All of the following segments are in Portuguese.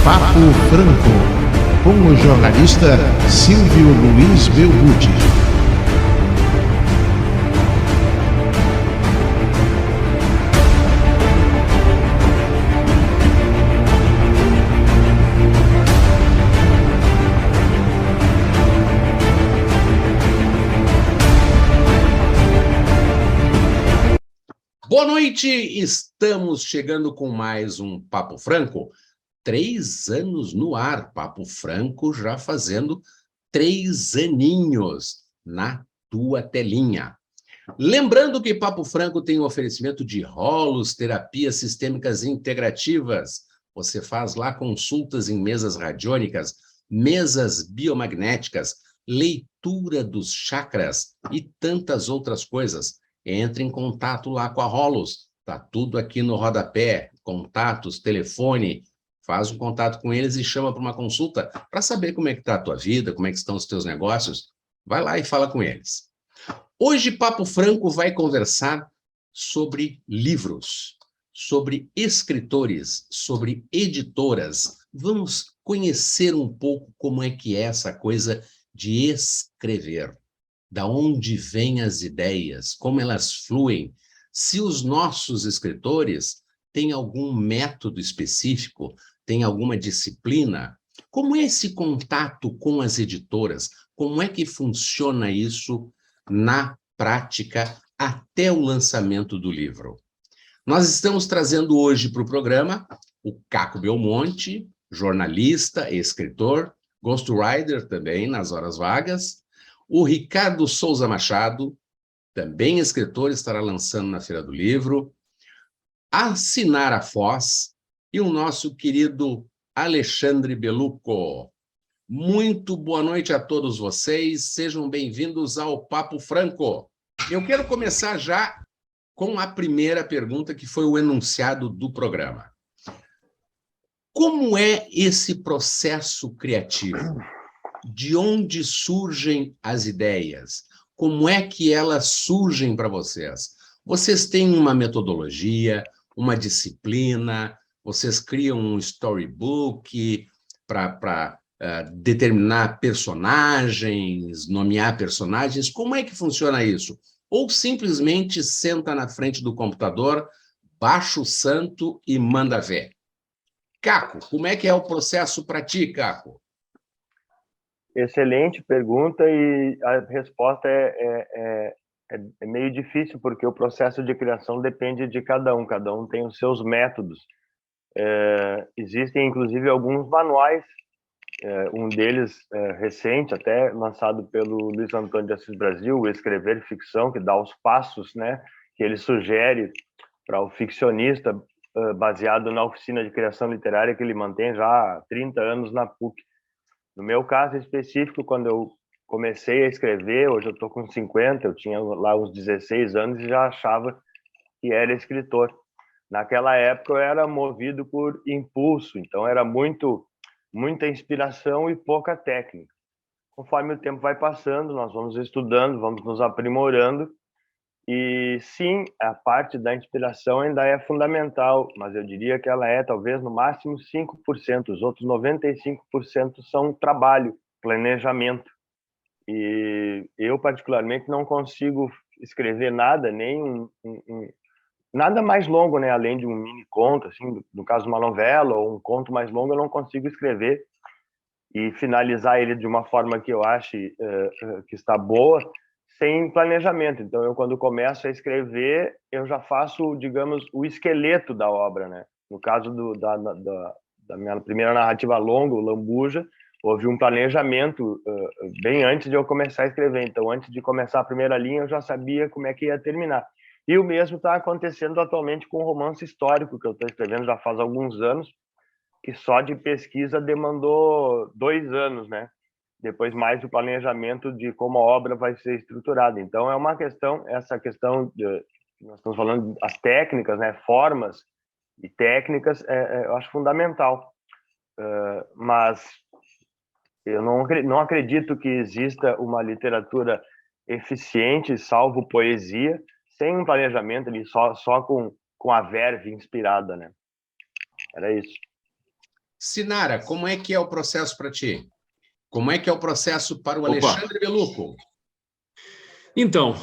Papo Franco, com o jornalista Silvio Luiz Belbuti. Boa noite, estamos chegando com mais um Papo Franco. 3 anos no ar, Papo Franco já fazendo 3 aninhos na tua telinha. Lembrando que Papo Franco tem um oferecimento de rolos, terapias sistêmicas integrativas. Você faz lá consultas em mesas radiônicas, mesas biomagnéticas, leitura dos chakras e tantas outras coisas. Entre em contato lá com a Rolos, tá tudo aqui no rodapé, contatos, telefone, faz um contato com eles e chama para uma consulta para saber como é que está a tua vida, como é que estão os teus negócios, vai lá e fala com eles. Hoje, Papo Franco vai conversar sobre livros, sobre escritores, sobre editoras. Vamos conhecer um pouco como é que é essa coisa de escrever. Da onde vêm as ideias, como elas fluem, se os nossos escritores têm algum método específico, têm alguma disciplina, como é esse contato com as editoras, como é que funciona isso na prática até o lançamento do livro. Nós estamos trazendo hoje para o programa o Caco Belmonte, jornalista, escritor, ghostwriter também nas horas vagas, o Ricardo Souza Machado, também escritor, estará lançando na Feira do Livro, a Sinara Foz e o nosso querido Alexandre Belucco. Muito boa noite a todos vocês, sejam bem-vindos ao Papo Franco. Eu quero começar já com a primeira pergunta, que foi o enunciado do programa. Como é esse processo criativo? De onde surgem as ideias? Como é que elas surgem para vocês? Vocês têm uma metodologia, uma disciplina, vocês criam um storybook para determinar personagens, nomear personagens? Como é que funciona isso? Ou simplesmente senta na frente do computador, baixa o santo e manda ver? Caco, como é que é o processo para ti, Caco? Excelente pergunta, e a resposta é meio difícil, porque o processo de criação depende de cada um tem os seus métodos. Existem, inclusive, alguns manuais, um deles recente, até lançado pelo Luiz Antônio de Assis Brasil, o Escrever Ficção, que dá os passos, né, que ele sugere para o ficcionista, baseado na oficina de criação literária que ele mantém já há 30 anos na PUC. No meu caso específico, quando eu comecei a escrever, hoje eu estou com 50, eu tinha lá uns 16 anos e já achava que era escritor. Naquela época eu era movido por impulso, então era muita inspiração e pouca técnica. Conforme o tempo vai passando, nós vamos estudando, vamos nos aprimorando, e sim, a parte da inspiração ainda é fundamental, mas eu diria que ela é talvez no máximo 5%, os outros 95% são trabalho, planejamento. E eu particularmente não consigo escrever nada, nem nada mais longo, né, além de um mini conto, assim, no caso uma novela ou um conto mais longo, eu não consigo escrever e finalizar ele de uma forma que eu ache que está boa, sem planejamento. Então, eu, quando começo a escrever, eu já faço, digamos, o esqueleto da obra, né? No caso da minha primeira narrativa longa, o Lambuja, houve um planejamento bem antes de eu começar a escrever. Então, antes de começar a primeira linha, eu já sabia como é que ia terminar. E o mesmo está acontecendo atualmente com o romance histórico que eu estou escrevendo já faz alguns anos, que só de pesquisa demandou 2 anos, né? Depois mais o planejamento de como a obra vai ser estruturada. Então é uma questão, essa questão nós estamos falando das técnicas, né? Formas e técnicas, eu acho fundamental. Mas eu não acredito que exista uma literatura eficiente, salvo poesia, sem um planejamento ali, só com a verve inspirada, né? Era isso. Sinara, como é que é o processo para ti? Como é que é o processo para o Alexandre Belucco? Então,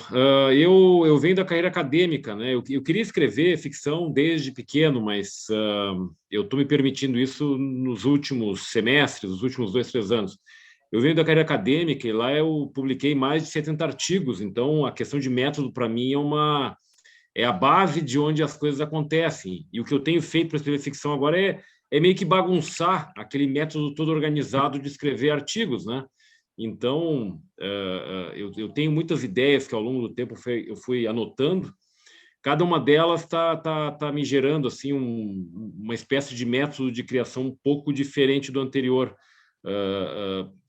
eu venho da carreira acadêmica, né? Eu queria escrever ficção desde pequeno, mas eu estou me permitindo isso nos últimos semestres, nos últimos 2, 3 anos. Eu venho da carreira acadêmica e lá eu publiquei mais de 70 artigos, então a questão de método, para mim, é a base de onde as coisas acontecem. E o que eu tenho feito para escrever ficção agora é meio que bagunçar aquele método todo organizado de escrever artigos, né? Então, eu tenho muitas ideias que ao longo do tempo eu fui anotando. Cada uma delas tá me gerando assim uma espécie de método de criação um pouco diferente do anterior,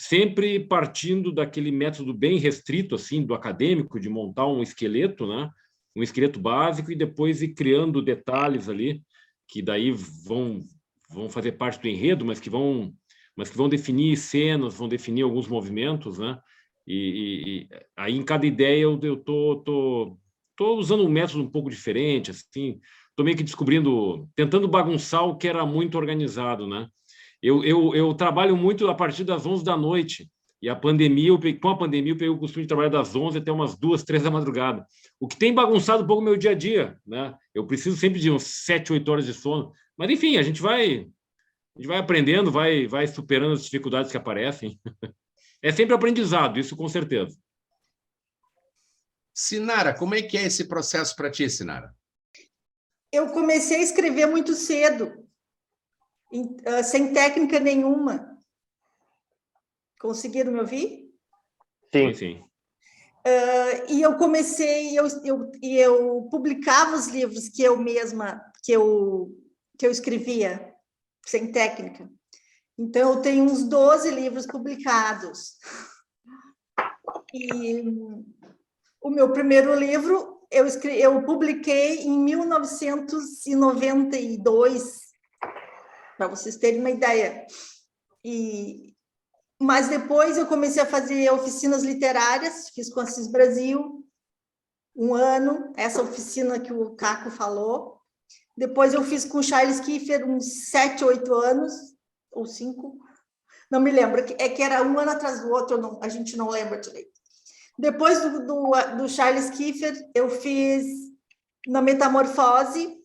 sempre partindo daquele método bem restrito assim do acadêmico de montar um esqueleto, né? Um esqueleto básico e depois ir criando detalhes ali que daí vão fazer parte do enredo, mas que vão definir cenas, vão definir alguns movimentos, né? E aí em cada ideia eu tô usando um método um pouco diferente, assim, tô meio que tentando bagunçar o que era muito organizado, né? Eu trabalho muito a partir das 11 da noite, e com a pandemia eu peguei o costume de trabalhar das 11 até umas 2, 3 da madrugada, o que tem bagunçado um pouco o meu dia a dia, né? Eu preciso sempre de uns 7, 8 horas de sono, mas enfim, a gente vai aprendendo, vai superando as dificuldades que aparecem. É sempre aprendizado, isso com certeza. Sinara, como é que é esse processo para ti, Sinara? Eu comecei a escrever muito cedo, sem técnica nenhuma. Conseguiram me ouvir? Sim. E eu comecei, eu publicava os livros que eu mesma, que eu escrevia, sem técnica. Então, eu tenho uns 12 livros publicados. E o meu primeiro livro, eu publiquei em 1992, para vocês terem uma ideia. Mas depois eu comecei a fazer oficinas literárias, fiz com Assis Brasil, 1 ano, essa oficina que o Caco falou. Depois eu fiz com Charles Kiefer uns 7, 8 anos, ou 5, não me lembro, é que era um ano atrás do outro, a gente não lembra direito. Depois do Charles Kiefer, eu fiz na Metamorfose,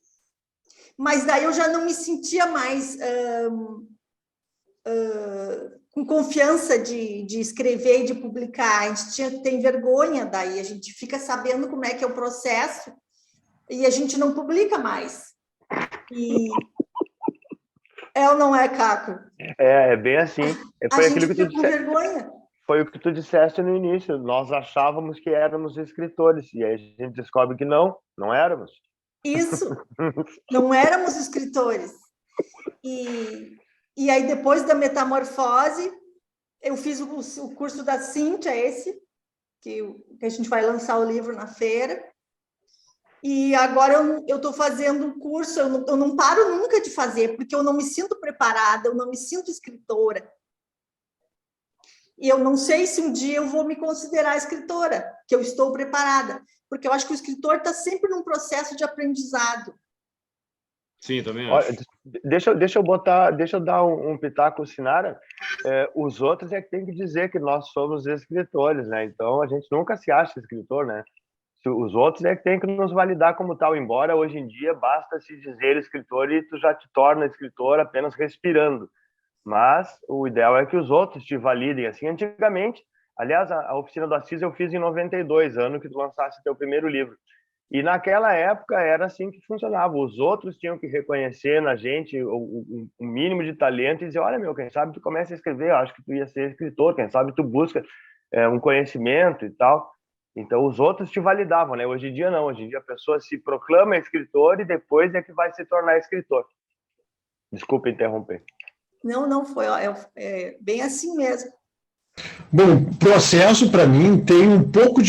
mas daí eu já não me sentia mais com confiança de escrever e de publicar. A gente tem vergonha daí, a gente fica sabendo como é que é o processo e a gente não publica mais. E é ou não é, Caco? É bem assim. Foi a aquilo gente que tu fica com vergonha. Foi o que tu disseste no início. Nós achávamos que éramos escritores e aí a gente descobre que não éramos. Isso, não éramos escritores. E aí, depois da Metamorfose, eu fiz o curso da Cíntia, que a gente vai lançar o livro na feira. E agora eu estou fazendo um curso, eu não paro nunca de fazer, porque eu não me sinto preparada, eu não me sinto escritora. E eu não sei se um dia eu vou me considerar escritora, que eu estou preparada, porque eu acho que o escritor está sempre num processo de aprendizado. Sim, também acho. Deixa eu dar um pitaco, Sinara. Os outros é que tem que dizer que nós somos escritores, né? Então a gente nunca se acha escritor, né? Os outros é que tem que nos validar como tal, embora hoje em dia basta se dizer escritor e tu já te torna escritor apenas respirando. Mas o ideal é que os outros te validem assim. Antigamente, aliás, a oficina do Assis eu fiz em 92, ano que tu lançaste teu primeiro livro. E naquela época era assim que funcionava. Os outros tinham que reconhecer na gente o mínimo de talento e dizer, olha, quem sabe tu começa a escrever, eu acho que tu ia ser escritor, quem sabe tu busca um conhecimento e tal. Então, os outros te validavam, né? Hoje em dia, não. Hoje em dia, a pessoa se proclama escritor e depois é que vai se tornar escritor. Desculpa interromper. Não foi. É bem assim mesmo. Bom, o processo, para mim, tem um pouco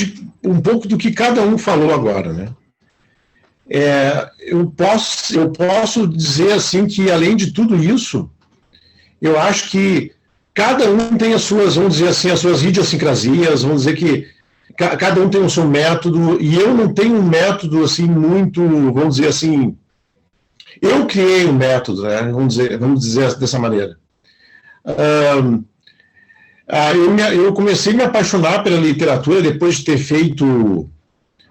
do que cada um falou agora, né? Eu posso dizer, assim, que, além de tudo isso, eu acho que cada um tem as suas, vamos dizer assim, as suas idiosincrasias, vamos dizer que cada um tem o seu método, e eu não tenho um método, assim, muito, vamos dizer assim, Eu criei um método, né? Vamos dizer dessa maneira. Eu comecei a me apaixonar pela literatura depois de ter feito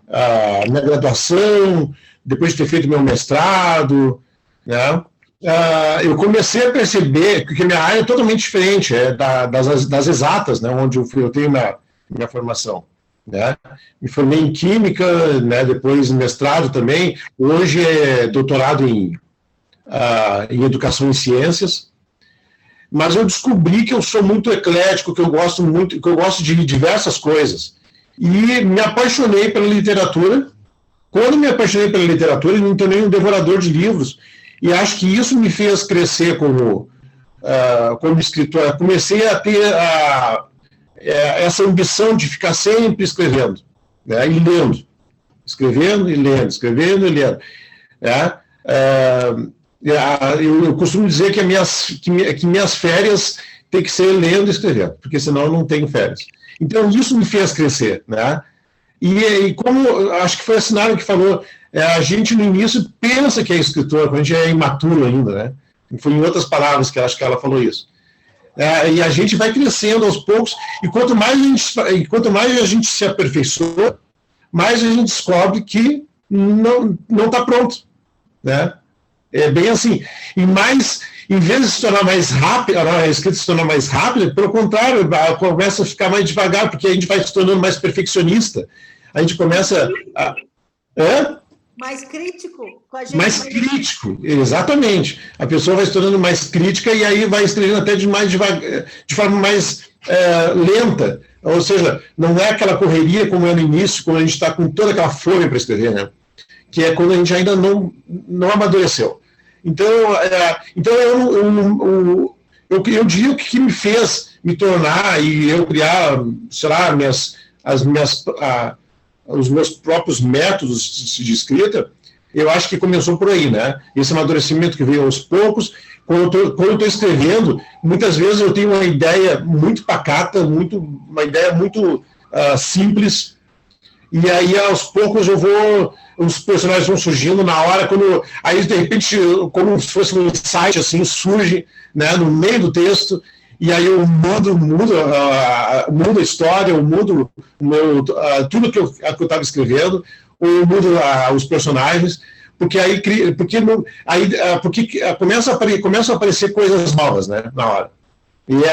a minha graduação, depois de ter feito meu mestrado, né? Eu comecei a perceber que a minha área é totalmente diferente, das exatas, né? Onde eu tenho minha formação. Né? Me formei em Química, né? Depois mestrado também, hoje é doutorado em Educação em Ciências, mas eu descobri que eu sou muito eclético, que eu gosto de diversas coisas, e me apaixonei pela literatura. Quando me apaixonei pela literatura, eu me tornei um devorador de livros, e acho que isso me fez crescer como escritor. Comecei a ter essa ambição de ficar sempre escrevendo, né, e lendo, escrevendo e lendo, escrevendo e lendo. Né? Eu costumo dizer que minhas férias tem que ser lendo e escrevendo, porque senão eu não tenho férias. Então, isso me fez crescer. Né? E como acho que foi a Sinara que falou, a gente no início pensa que é escritor, quando a gente é imaturo ainda, né? Foi em outras palavras que acho que ela falou isso. E a gente vai crescendo aos poucos, e quanto mais a gente se aperfeiçoa, mais a gente descobre que não está pronto. Né? É bem assim. E mais, em vez de se tornar mais rápido, a escrita se tornar mais rápida, pelo contrário, começa a ficar mais devagar, porque a gente vai se tornando mais perfeccionista. A gente começa a... Mais crítico com a gente. Mais crítico, exatamente. A pessoa vai se tornando mais crítica e aí vai escrevendo até de forma mais lenta. Ou seja, não é aquela correria como é no início, quando a gente está com toda aquela fome para escrever, né? Que é quando a gente ainda não amadureceu. Então eu diria o que me fez me tornar e eu criar, sei lá, os meus próprios métodos de escrita, eu acho que começou por aí, né? Esse amadurecimento que veio aos poucos. Quando eu estou escrevendo, muitas vezes eu tenho uma ideia muito pacata, uma ideia muito simples, e aí aos poucos os personagens vão surgindo na hora, aí de repente, como se fosse um insight, assim, surge, né, no meio do texto, e aí eu mudo a história, eu mudo tudo que eu estava escrevendo, ou eu mudo os personagens, porque começam a aparecer coisas novas, né, na hora. E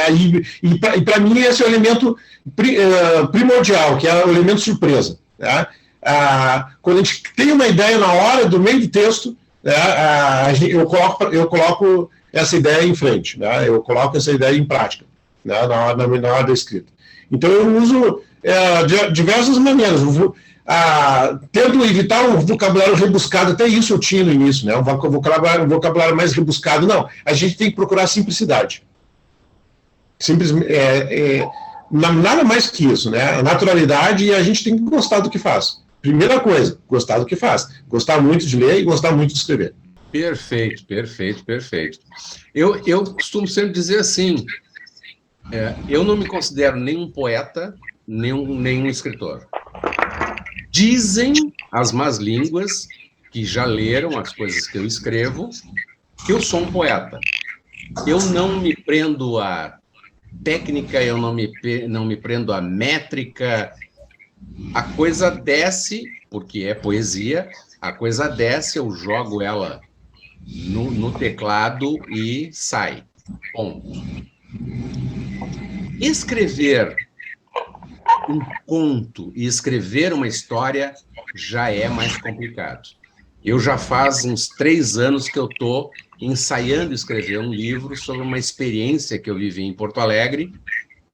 para mim esse é o elemento primordial, que é o elemento surpresa. Né? Quando a gente tem uma ideia na hora, do meio do texto, né, eu coloco essa ideia em frente, né? Eu coloco essa ideia em prática, né? na hora da escrita. Então eu uso de diversas maneiras, tento evitar um vocabulário rebuscado, até isso eu tinha no início, né? Um vocabulário mais rebuscado, não, a gente tem que procurar simplicidade. Nada mais que isso, né? A naturalidade, e a gente tem que gostar do que faz. Primeira coisa, gostar do que faz. Gostar muito de ler e gostar muito de escrever. Perfeito. Eu costumo sempre dizer assim, eu não me considero nem um poeta, nem um escritor. Dizem as más línguas, que já leram as coisas que eu escrevo, que eu sou um poeta. Eu não me prendo a técnica, eu não me prendo a métrica. A coisa desce, porque é poesia, a coisa desce, eu jogo ela no teclado e sai. Ponto. Escrever um conto e escrever uma história já é mais complicado. Eu já faz uns 3 anos que eu estou ensaiando escrever um livro sobre uma experiência que eu vivi em Porto Alegre.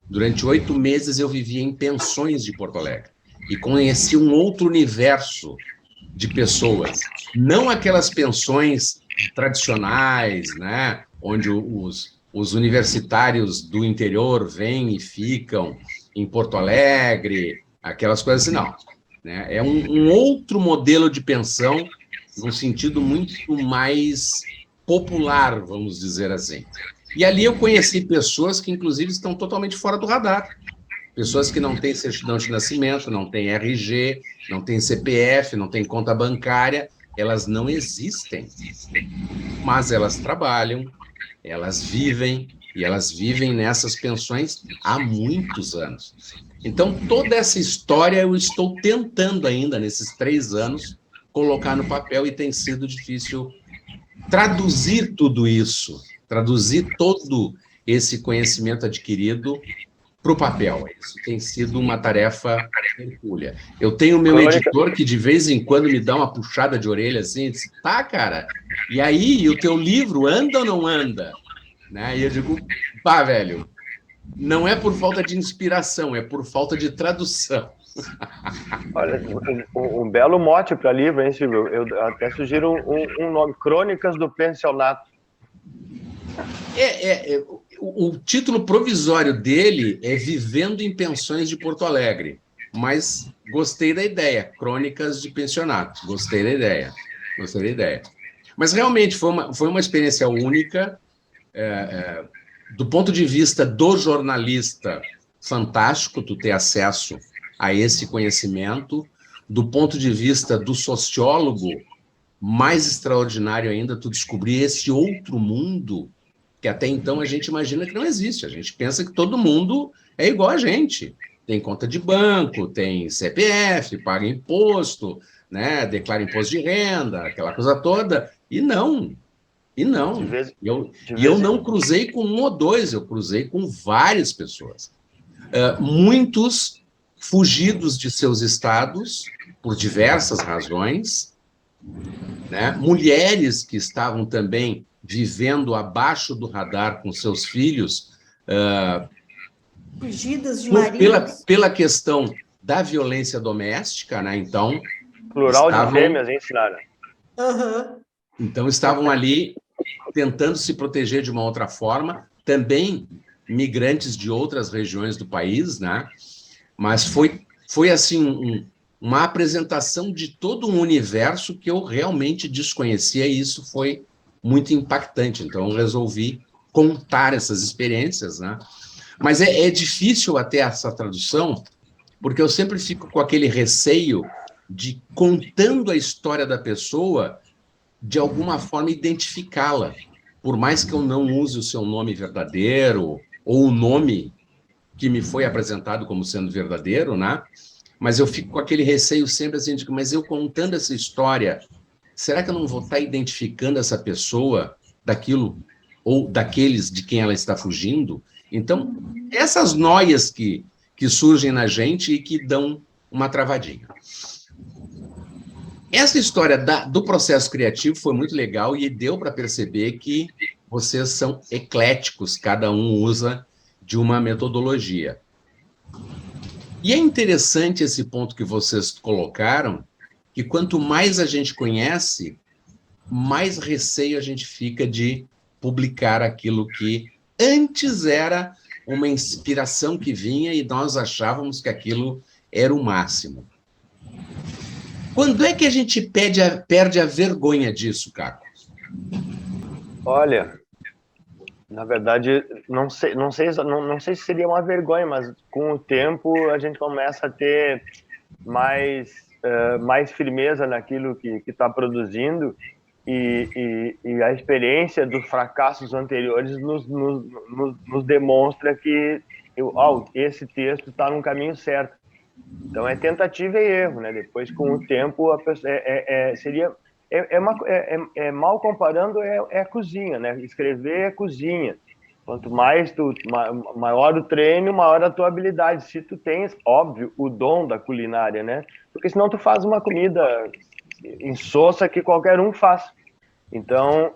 Durante 8 meses eu vivi em pensões de Porto Alegre e conheci um outro universo de pessoas. Não aquelas pensões tradicionais, né, onde os universitários do interior vêm e ficam em Porto Alegre, aquelas coisas assim, não. Né? É um outro modelo de pensão, num sentido muito mais popular, vamos dizer assim. E ali eu conheci pessoas que, inclusive, estão totalmente fora do radar. Pessoas que não têm certidão de nascimento, não têm RG, não têm CPF, não têm conta bancária. elas não existem, mas elas trabalham, elas vivem, e elas vivem nessas pensões há muitos anos. Então, toda essa história eu estou tentando ainda, nesses 3 anos, colocar no papel, e tem sido difícil traduzir tudo isso, traduzir todo esse conhecimento adquirido para o papel. Isso tem sido uma tarefa hercúlea. Eu tenho o meu editor que de vez em quando me dá uma puxada de orelha assim, diz, tá, cara, e aí, e o teu livro anda ou não anda? Né? E eu digo, pá, velho, não é por falta de inspiração, é por falta de tradução. Olha, um belo mote para livro, hein, Silvio? Eu até sugiro um nome, Crônicas do Pensionato. O título provisório dele é Vivendo em Pensões de Porto Alegre, mas gostei da ideia, Crônicas de Pensionato, gostei da ideia. Mas realmente foi uma experiência única, do ponto de vista do jornalista, fantástico tu ter acesso a esse conhecimento, do ponto de vista do sociólogo, mais extraordinário ainda tu descobrir esse outro mundo que até então a gente imagina que não existe. A gente pensa que todo mundo é igual a gente. Tem conta de banco, tem CPF, paga imposto, né, declara imposto de renda, aquela coisa toda. E não. Eu não cruzei com 1 ou 2, eu cruzei com várias pessoas. Muitos fugidos de seus estados, por diversas razões, né? Mulheres que estavam também vivendo abaixo do radar com seus filhos, fugidas de maridos. Pela questão da violência doméstica, né? Então, plural de fêmeas, hein, Sinara? Então, estavam ali tentando se proteger de uma outra forma, também migrantes de outras regiões do país, né? Mas foi assim, uma apresentação de todo um universo que eu realmente desconhecia, e isso foi muito impactante. Então, eu resolvi contar essas experiências, né? Mas é difícil até essa tradução, porque eu sempre fico com aquele receio de, contando a história da pessoa, de alguma forma identificá-la, por mais que eu não use o seu nome verdadeiro, ou o nome que me foi apresentado como sendo verdadeiro, né? Mas eu fico com aquele receio sempre assim, de que, mas eu contando essa história, será que eu não vou estar identificando essa pessoa daquilo, ou daqueles de quem ela está fugindo? Então, essas noias que surgem na gente e que dão uma travadinha. Essa história do processo criativo foi muito legal, e deu para perceber que vocês são ecléticos, cada um usa de uma metodologia. E é interessante esse ponto que vocês colocaram, que quanto mais a gente conhece, mais receio a gente fica de publicar aquilo que antes era uma inspiração que vinha e nós achávamos que aquilo era o máximo. Quando é que a gente perde a vergonha disso, Caco? Olha, na verdade, não sei se seria uma vergonha, mas com o tempo a gente começa a ter mais firmeza naquilo que está produzindo, e a experiência dos fracassos anteriores nos demonstra que esse texto está no caminho certo. Então é tentativa e erro, né? Depois, com o tempo, a pessoa, mal comparando, é cozinha, né? Escrever é cozinha. Quanto mais maior o treino, maior a tua habilidade. Se tu tens, óbvio, o dom da culinária, né? Porque senão tu faz uma comida insossa que qualquer um faz. Então,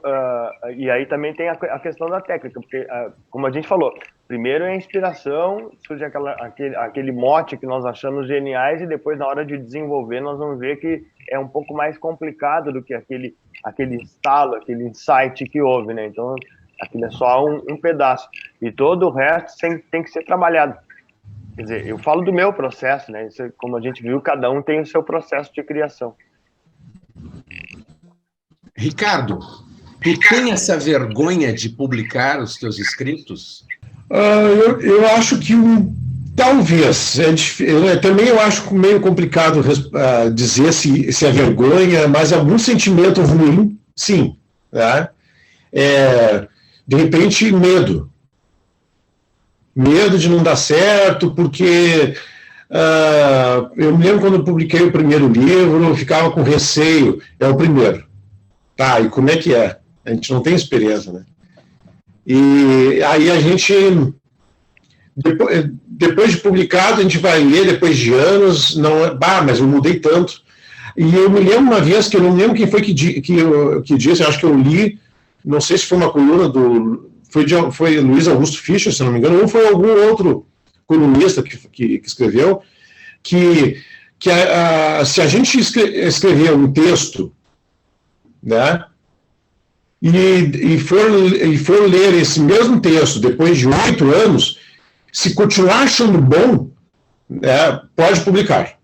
e aí também tem a questão da técnica, porque, como a gente falou, primeiro é a inspiração, surge aquele mote que nós achamos geniais, e depois, na hora de desenvolver, nós vamos ver que é um pouco mais complicado do que aquele estalo, aquele insight que houve, né? Então, aquilo é só um pedaço. E todo o resto tem que ser trabalhado. Quer dizer, eu falo do meu processo, né? Isso, como a gente viu, cada um tem o seu processo de criação. Ricardo, tu tem essa vergonha de publicar os teus escritos? Eu acho que Talvez. Também eu acho meio complicado dizer se é vergonha, mas algum sentimento ruim, sim. Né? De repente, medo. Medo de não dar certo, porque eu me lembro quando eu publiquei o primeiro livro, eu ficava com receio. É o primeiro. Tá, e como é que é? A gente não tem experiência, né? E aí a gente... Depois de publicado, a gente vai ler depois de anos, mas eu mudei tanto. E eu me lembro uma vez, que eu não lembro quem foi que disse, eu acho que eu li, não sei se foi uma coluna foi Luiz Augusto Fischer, se não me engano, ou foi algum outro colunista que escreveu, que se a gente escrever um texto, né, e for ler esse mesmo texto depois de 8 anos, se continuar achando bom, pode publicar.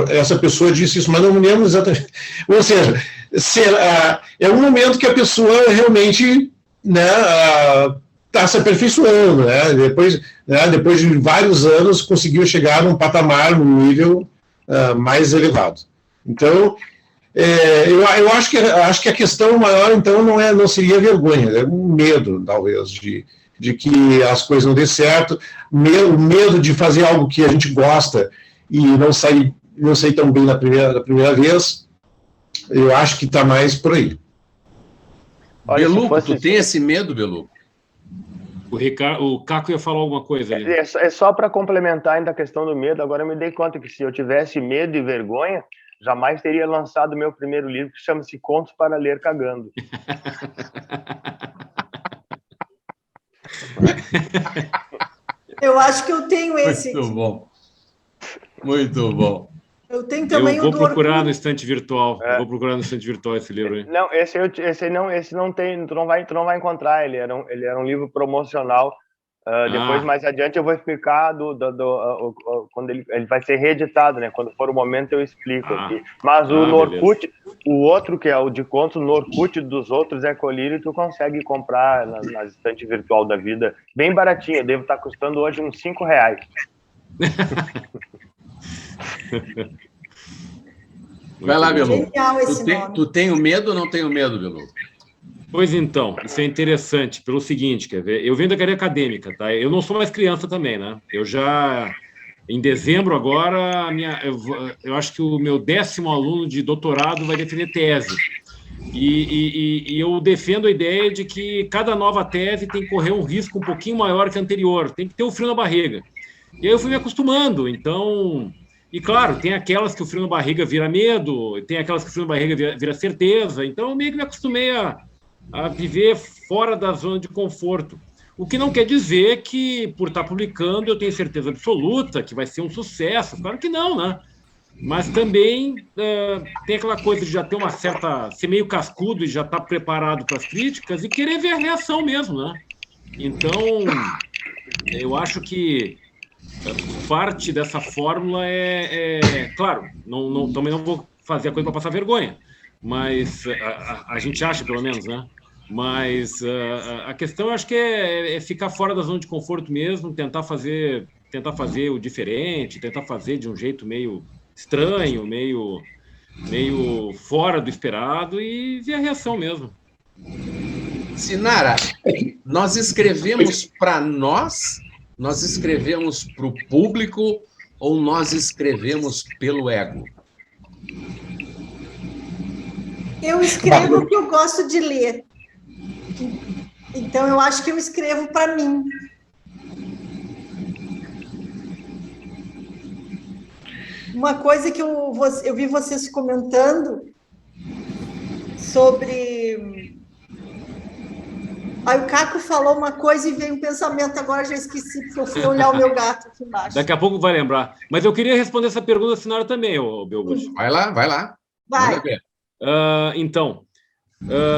Essa pessoa disse isso, mas não me lembro exatamente. Ou seja, é um momento que a pessoa realmente está se aperfeiçoando. Depois de vários anos, conseguiu chegar num patamar, num nível mais elevado. Então, eu acho que a questão maior, então, não seria vergonha, é um medo, talvez, de que as coisas não dêem certo, medo de fazer algo que a gente gosta e não sair tão bem na primeira vez. Eu acho que está mais por aí. Beluco, tu tem esse medo, Beluco? O Caco ia falar alguma coisa ali. É só para complementar ainda a questão do medo. Agora eu me dei conta que se eu tivesse medo e vergonha, jamais teria lançado meu primeiro livro, que chama-se Contos para Ler Cagando. Eu acho que eu tenho esse. Muito bom. Muito bom. Eu tenho também eu vou procurar no estante virtual. Eu vou procurar no estante virtual esse livro aí. Não, esse não tem, tu não vai encontrar. Ele era um livro promocional. Depois, mais adiante, eu vou explicar quando ele vai ser reeditado, né? Quando for o momento, eu explico aqui. Mas no Orkut, o outro, que é o de contos, no Orkut dos outros é colírio, tu consegue comprar na estante virtual da vida, bem baratinho. Deve estar custando hoje uns R$5. Vai lá, Belu. Genial esse nome. Tu tem medo ou não tem medo, Belu? Pois então, isso é interessante, pelo seguinte, quer ver? Eu venho da carreira acadêmica, tá? Eu não sou mais criança também, né? Eu já, em dezembro agora, eu acho que o meu 10º aluno de doutorado vai defender tese. E eu defendo a ideia de que cada nova tese tem que correr um risco um pouquinho maior que a anterior, tem que ter o frio na barriga. E aí eu fui me acostumando, então... E claro, tem aquelas que o frio na barriga vira medo, tem aquelas que o frio na barriga vira certeza, então eu meio que me acostumei a viver fora da zona de conforto. O que não quer dizer que, por estar publicando, eu tenho certeza absoluta que vai ser um sucesso. Claro que não, né? Mas também tem aquela coisa de já ter uma certa... ser meio cascudo e já estar preparado para as críticas e querer ver a reação mesmo, né? Então, eu acho que parte dessa fórmula claro, também não vou fazer a coisa para passar vergonha, mas a gente acha, pelo menos, né? Mas a questão, eu acho que é ficar fora da zona de conforto mesmo, tentar fazer o diferente, tentar fazer de um jeito meio estranho, meio fora do esperado e ver a reação mesmo. Sinara, nós escrevemos para nós escrevemos para o público ou nós escrevemos pelo ego? Eu escrevo o que eu gosto de ler. Então, eu acho que eu escrevo para mim. Uma coisa que eu vi vocês comentando sobre... Aí o Caco falou uma coisa e veio um pensamento, agora já esqueci, porque eu fui olhar o meu gato aqui embaixo. Daqui a pouco vai lembrar. Mas eu queria responder essa pergunta, senhora, também, Belbush. Vai lá. Vai. Então,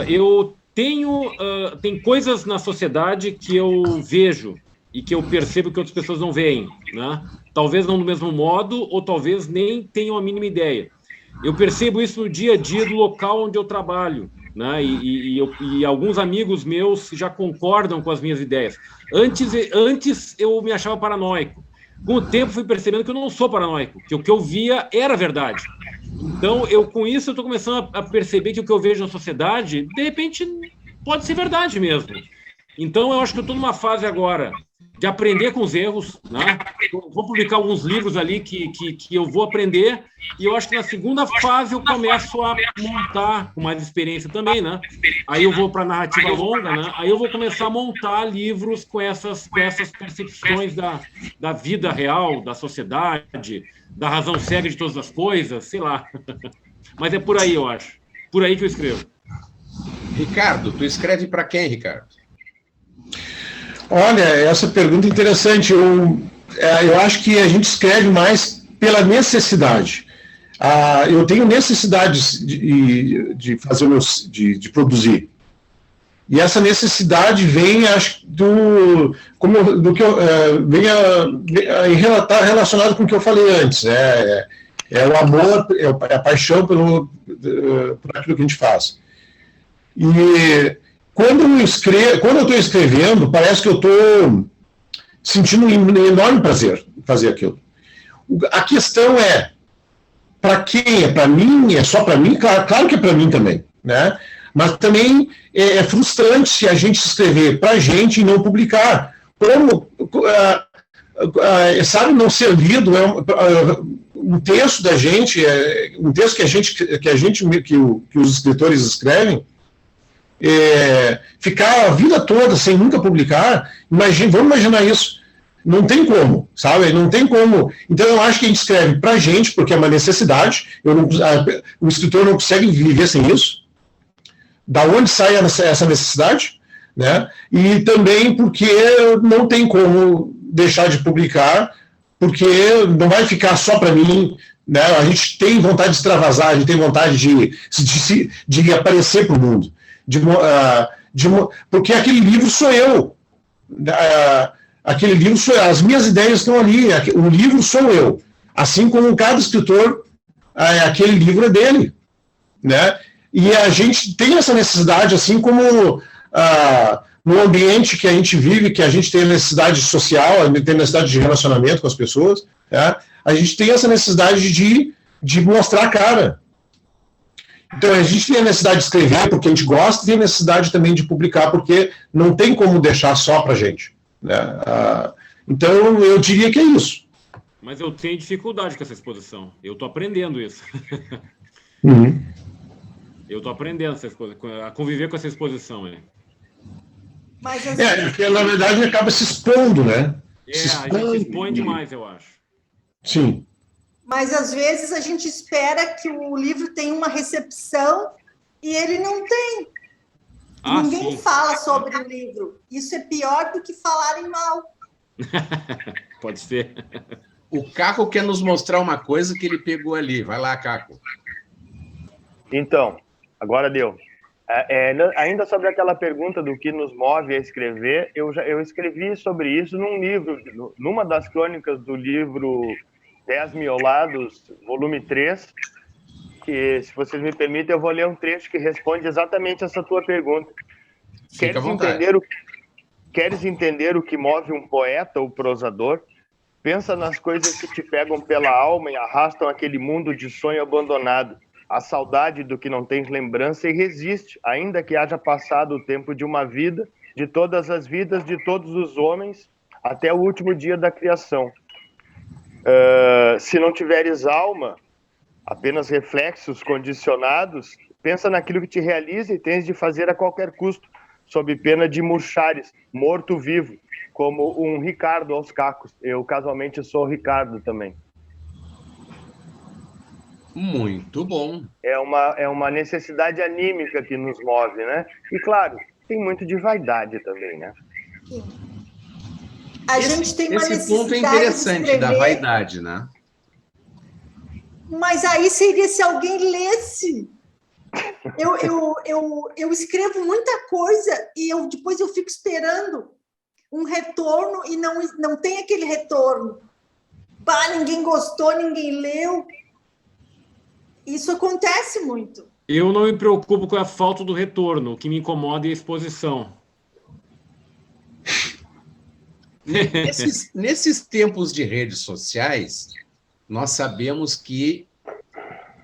eu tem coisas na sociedade que eu vejo e que eu percebo que outras pessoas não veem, né? Talvez não do mesmo modo, ou talvez nem tenham a mínima ideia. Eu percebo isso no dia a dia do local onde eu trabalho. né? E alguns amigos meus já concordam com as minhas ideias. Antes eu me achava paranoico. Com o tempo fui percebendo que eu não sou paranoico, que o que eu via era verdade. Então, com isso, eu estou começando a perceber que o que eu vejo na sociedade, de repente, pode ser verdade mesmo. Então, eu acho que eu estou numa fase agora de aprender com os erros, né? Eu vou publicar alguns livros ali que eu vou aprender, e eu acho que na segunda fase eu começo a montar, com mais experiência também, né? Aí eu vou para a narrativa longa, né? Aí eu vou começar a montar livros com essas percepções da vida real, da sociedade, da razão cega de todas as coisas, sei lá. Mas é por aí, eu acho. Por aí que eu escrevo. Ricardo, tu escreve para quem, Ricardo? Olha, essa pergunta é interessante. Eu acho que a gente escreve mais pela necessidade. Eu tenho necessidade de fazer de produzir. E essa necessidade vem, acho, do que está relacionado com o que eu falei antes. É o amor, é a paixão por aquilo que a gente faz. E quando eu estou escrevendo, parece que eu estou sentindo um enorme prazer em fazer aquilo. A questão é, para quem? É para mim? É só para mim? Claro que é para mim também, né? Mas também é frustrante se a gente escrever para a gente e não publicar. Sabe, não ser lido um texto da gente, um texto que os escritores escrevem, ficar a vida toda sem nunca publicar, vamos imaginar isso. Não tem como, sabe? Não tem como. Então, eu acho que a gente escreve para a gente, porque é uma necessidade. O escritor não consegue viver sem isso. Da onde sai essa necessidade? Né? E também porque não tem como deixar de publicar, porque não vai ficar só para mim. Né? A gente tem vontade de extravasar, a gente tem vontade de aparecer para o mundo. Porque aquele livro sou eu. Aquele livro sou eu. As minhas ideias estão ali. O livro sou eu. Assim como cada escritor, aquele livro é dele. Né? E a gente tem essa necessidade, assim como no ambiente que a gente vive, que a gente tem necessidade social, a gente tem necessidade de relacionamento com as pessoas, né? A gente tem essa necessidade de mostrar a cara. Então, a gente tem a necessidade de escrever porque a gente gosta, e tem a necessidade também de publicar, porque não tem como deixar só para a gente. Né? Então, eu diria que é isso. Mas eu tenho dificuldade com essa exposição. Eu estou aprendendo isso. Uhum. Eu estou aprendendo a conviver com essa exposição. Mas, porque, na verdade, acaba se expondo, né? A gente se expõe demais, eu acho. Sim. Mas, às vezes, a gente espera que o livro tenha uma recepção e ele não tem. Ninguém fala sobre o livro. Isso é pior do que falarem mal. Pode ser. O Caco quer nos mostrar uma coisa que ele pegou ali. Vai lá, Caco. Então, agora deu. Ainda sobre aquela pergunta do que nos move a escrever, eu escrevi sobre isso num livro, numa das crônicas do livro 10 Miolados, volume 3, que, se vocês me permitem, eu vou ler um trecho que responde exatamente essa tua pergunta. Fica à vontade. Queres entender o que move um poeta ou prosador? Pensa nas coisas que te pegam pela alma e arrastam aquele mundo de sonho abandonado. A saudade do que não tens lembrança e resiste, ainda que haja passado o tempo de uma vida, de todas as vidas de todos os homens, até o último dia da criação. Se não tiveres alma, apenas reflexos condicionados, pensa naquilo que te realiza e tens de fazer a qualquer custo, sob pena de murchares, morto-vivo, como um Ricardo aos cacos. Eu, casualmente, sou Ricardo também. Muito bom. É uma necessidade anímica que nos move, né? E, claro, tem muito de vaidade também, né? Sim. A gente tem uma necessidade. Esse ponto é interessante, da vaidade, né? Mas aí seria se alguém lesse. Eu escrevo muita coisa e depois eu fico esperando um retorno e não tem aquele retorno. Ninguém gostou, ninguém leu. Isso acontece muito. Eu não me preocupo com a falta do retorno. O que me incomoda é a exposição. Nesses tempos de redes sociais, nós sabemos que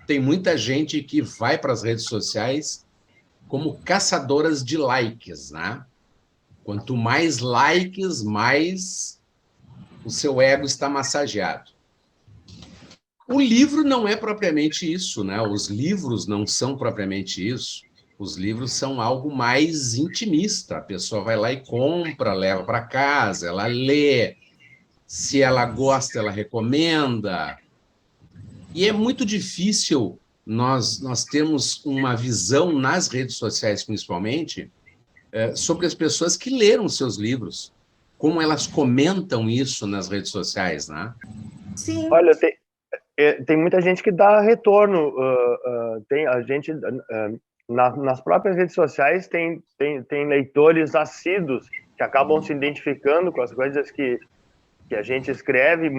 tem muita gente que vai para as redes sociais como caçadoras de likes, né? Quanto mais likes, mais o seu ego está massageado. O livro não é propriamente isso, né? Os livros não são propriamente isso. Os livros são algo mais intimista. A pessoa vai lá e compra, leva para casa, ela lê. Se ela gosta, ela recomenda. E é muito difícil nós termos uma visão nas redes sociais, principalmente, sobre as pessoas que leram seus livros, como elas comentam isso nas redes sociais, né? Sim. Olha, tem muita gente que dá retorno. Tem a gente nas próprias redes sociais tem leitores assíduos que acabam se identificando com as coisas que a gente escreve.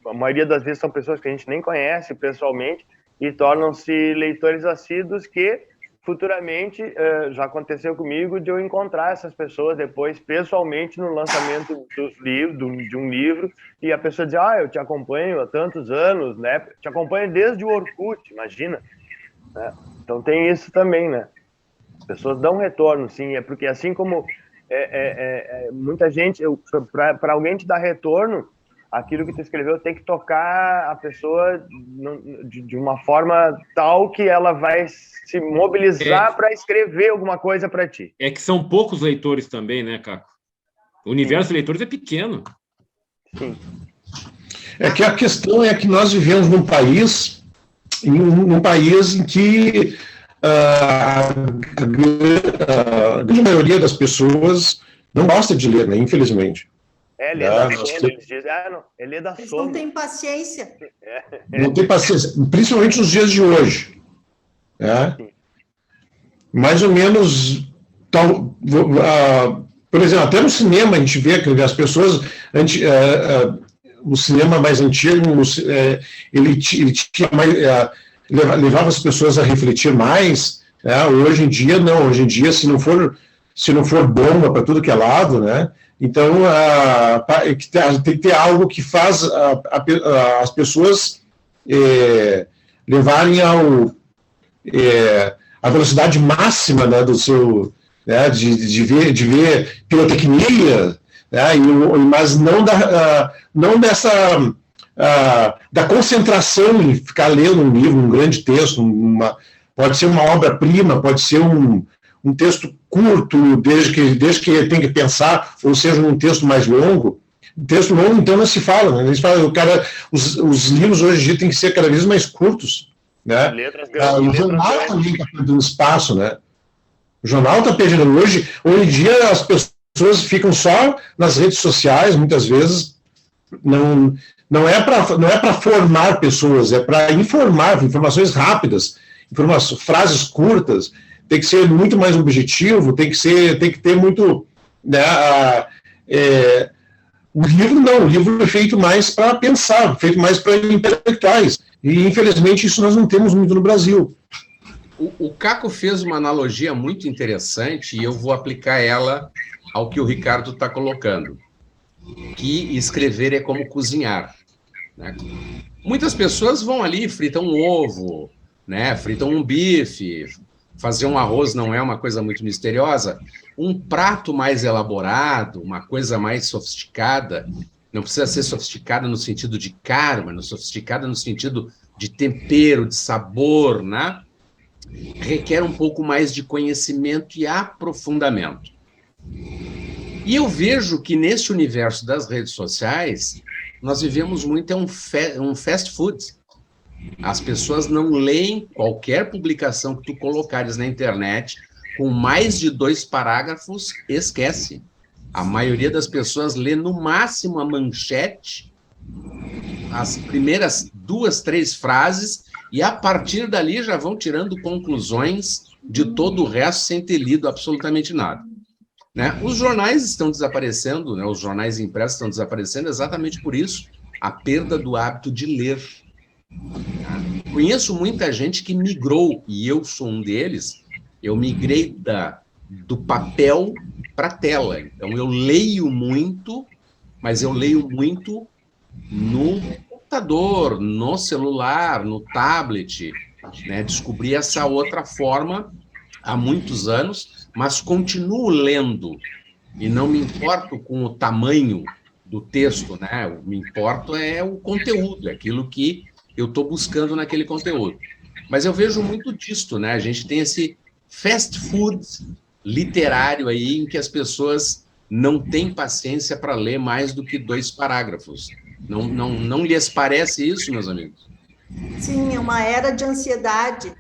A maioria das vezes são pessoas que a gente nem conhece pessoalmente e tornam-se leitores assíduos que futuramente já aconteceu comigo de eu encontrar essas pessoas depois pessoalmente no lançamento de um livro, e a pessoa diz: eu te acompanho há tantos anos, né? Te acompanho desde o Orkut, imagina, né? Então tem isso também, né? As pessoas dão retorno, sim, é porque assim como muita gente, para alguém te dar retorno, aquilo que tu escreveu tem que tocar a pessoa de uma forma tal que ela vai se mobilizar para escrever alguma coisa para ti. É que são poucos leitores também, né, Caco? O universo de leitores é pequeno. Sim. É que a questão é que nós vivemos num país em que a grande maioria das pessoas não gosta de ler, né, infelizmente. Ele é da sono, eles dizem, ele é da Eles sono. não têm paciência. Não tem paciência, principalmente nos dias de hoje. Né? Mais ou menos, por exemplo, até no cinema a gente vê que as pessoas, o cinema mais antigo, ele tinha levava as pessoas a refletir mais. Né? Hoje em dia, não. Hoje em dia, se não for bomba para tudo que é lado, né? Então, tem que ter algo que faz as pessoas levarem a velocidade máxima, né, do seu, né, de ver pirotecnia, né, mas não dessa da concentração em ficar lendo um livro, um grande texto, pode ser uma obra-prima, pode ser um texto curto, desde que tem que pensar, ou seja, um texto mais longo. Texto longo, então, não se fala. Né? Eles falam, os livros hoje em dia têm que ser cada vez mais curtos. Né? O jornal também está perdendo espaço. Né? O jornal está perdendo. Hoje em dia, as pessoas ficam só nas redes sociais, muitas vezes. Não é para formar pessoas, é para informar, informações rápidas, frases curtas. Tem que ser muito mais objetivo, tem que ter muito, né, o livro não, o livro é feito mais para pensar, feito mais para intelectuais, e infelizmente isso nós não temos muito no Brasil. O Caco fez uma analogia muito interessante e eu vou aplicar ela ao que o Ricardo está colocando, que escrever é como cozinhar, né? Muitas pessoas vão ali, fritam um ovo, né, fritam um bife. Fazer um arroz não é uma coisa muito misteriosa. Um prato mais elaborado, uma coisa mais sofisticada, não precisa ser sofisticada no sentido de caro, mas sofisticada no sentido de tempero, de sabor, né? Requer um pouco mais de conhecimento e aprofundamento. E eu vejo que nesse universo das redes sociais, nós vivemos muito um fast food. As pessoas não leem qualquer publicação que tu colocares na internet com mais de 2 parágrafos, esquece. A maioria das pessoas lê no máximo a manchete, as primeiras 2, 3 frases, e a partir dali já vão tirando conclusões de todo o resto sem ter lido absolutamente nada. Né? Os jornais estão desaparecendo, né? Os jornais impressos estão desaparecendo exatamente por isso, a perda do hábito de ler. Conheço muita gente que migrou, e eu sou um deles. Eu migrei do papel para a tela. Então, eu leio muito, mas eu leio muito no computador, no celular, no tablet, né? Descobri essa outra forma há muitos anos, mas continuo lendo e não me importo com o tamanho do texto, né? Me importo é o conteúdo, é aquilo que eu estou buscando naquele conteúdo. Mas eu vejo muito disto, né? A gente tem esse fast food literário aí em que as pessoas não têm paciência para ler mais do que 2 parágrafos. Não lhes parece isso, meus amigos? Sim, é uma era de ansiedade.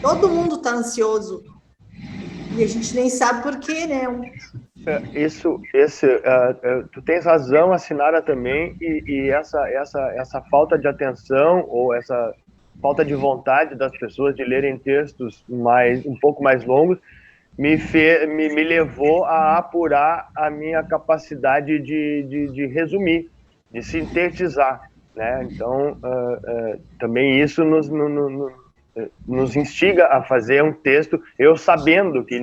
Todo mundo está ansioso. E a gente nem sabe por quê, né? Tu tens razão, Sinara, também, e essa falta de atenção ou essa falta de vontade das pessoas de lerem textos um pouco mais longos me levou a apurar a minha capacidade de resumir, de sintetizar, né? Então, também isso nos instiga a fazer um texto, eu sabendo que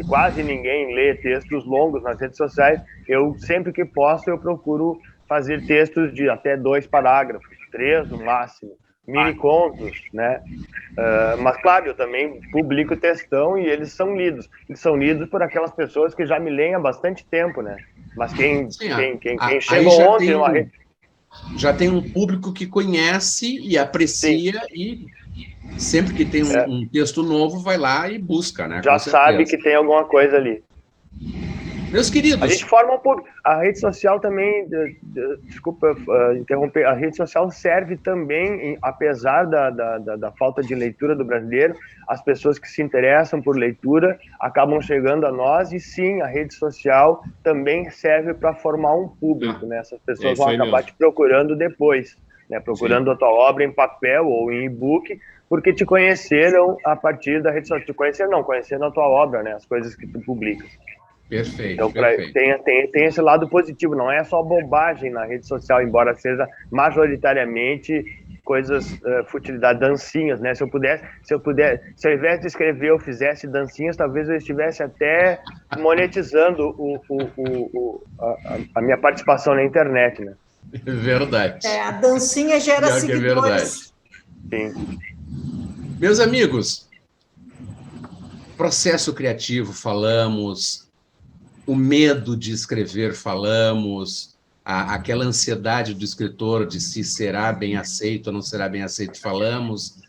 quase ninguém lê textos longos nas redes sociais, eu sempre que posso eu procuro fazer textos de até 2 parágrafos, 3 no máximo, mini contos, né? Mas claro, eu também publico textão e eles são lidos por aquelas pessoas que já me leem há bastante tempo, né? Mas quem chegou ontem numa rede... Já tem um público que conhece e aprecia. Sim. E sempre que tem um texto novo, vai lá e busca, né? Já sabe que tem alguma coisa ali. Meus queridos... A gente forma um público. A rede social também, desculpa interromper, a rede social serve também, apesar da falta de leitura do brasileiro, as pessoas que se interessam por leitura acabam chegando a nós, e sim, a rede social também serve para formar um público, né? Essas pessoas vão acabar te procurando depois, né? Procurando a tua obra em papel ou em e-book, porque te conheceram a partir da rede social. Conheceram a tua obra, né? As coisas que tu publicas. Perfeito. Então, tem esse lado positivo, não é só bobagem na rede social, embora seja majoritariamente coisas, futilidade, dancinhas, né? Se eu ao invés de escrever, eu fizesse dancinhas, talvez eu estivesse até monetizando a minha participação na internet, né? Verdade. A dancinha gera seguidores. Sim. Meus amigos, processo criativo, falamos, o medo de escrever, falamos, aquela ansiedade do escritor de se será bem aceito ou não será bem aceito, falamos.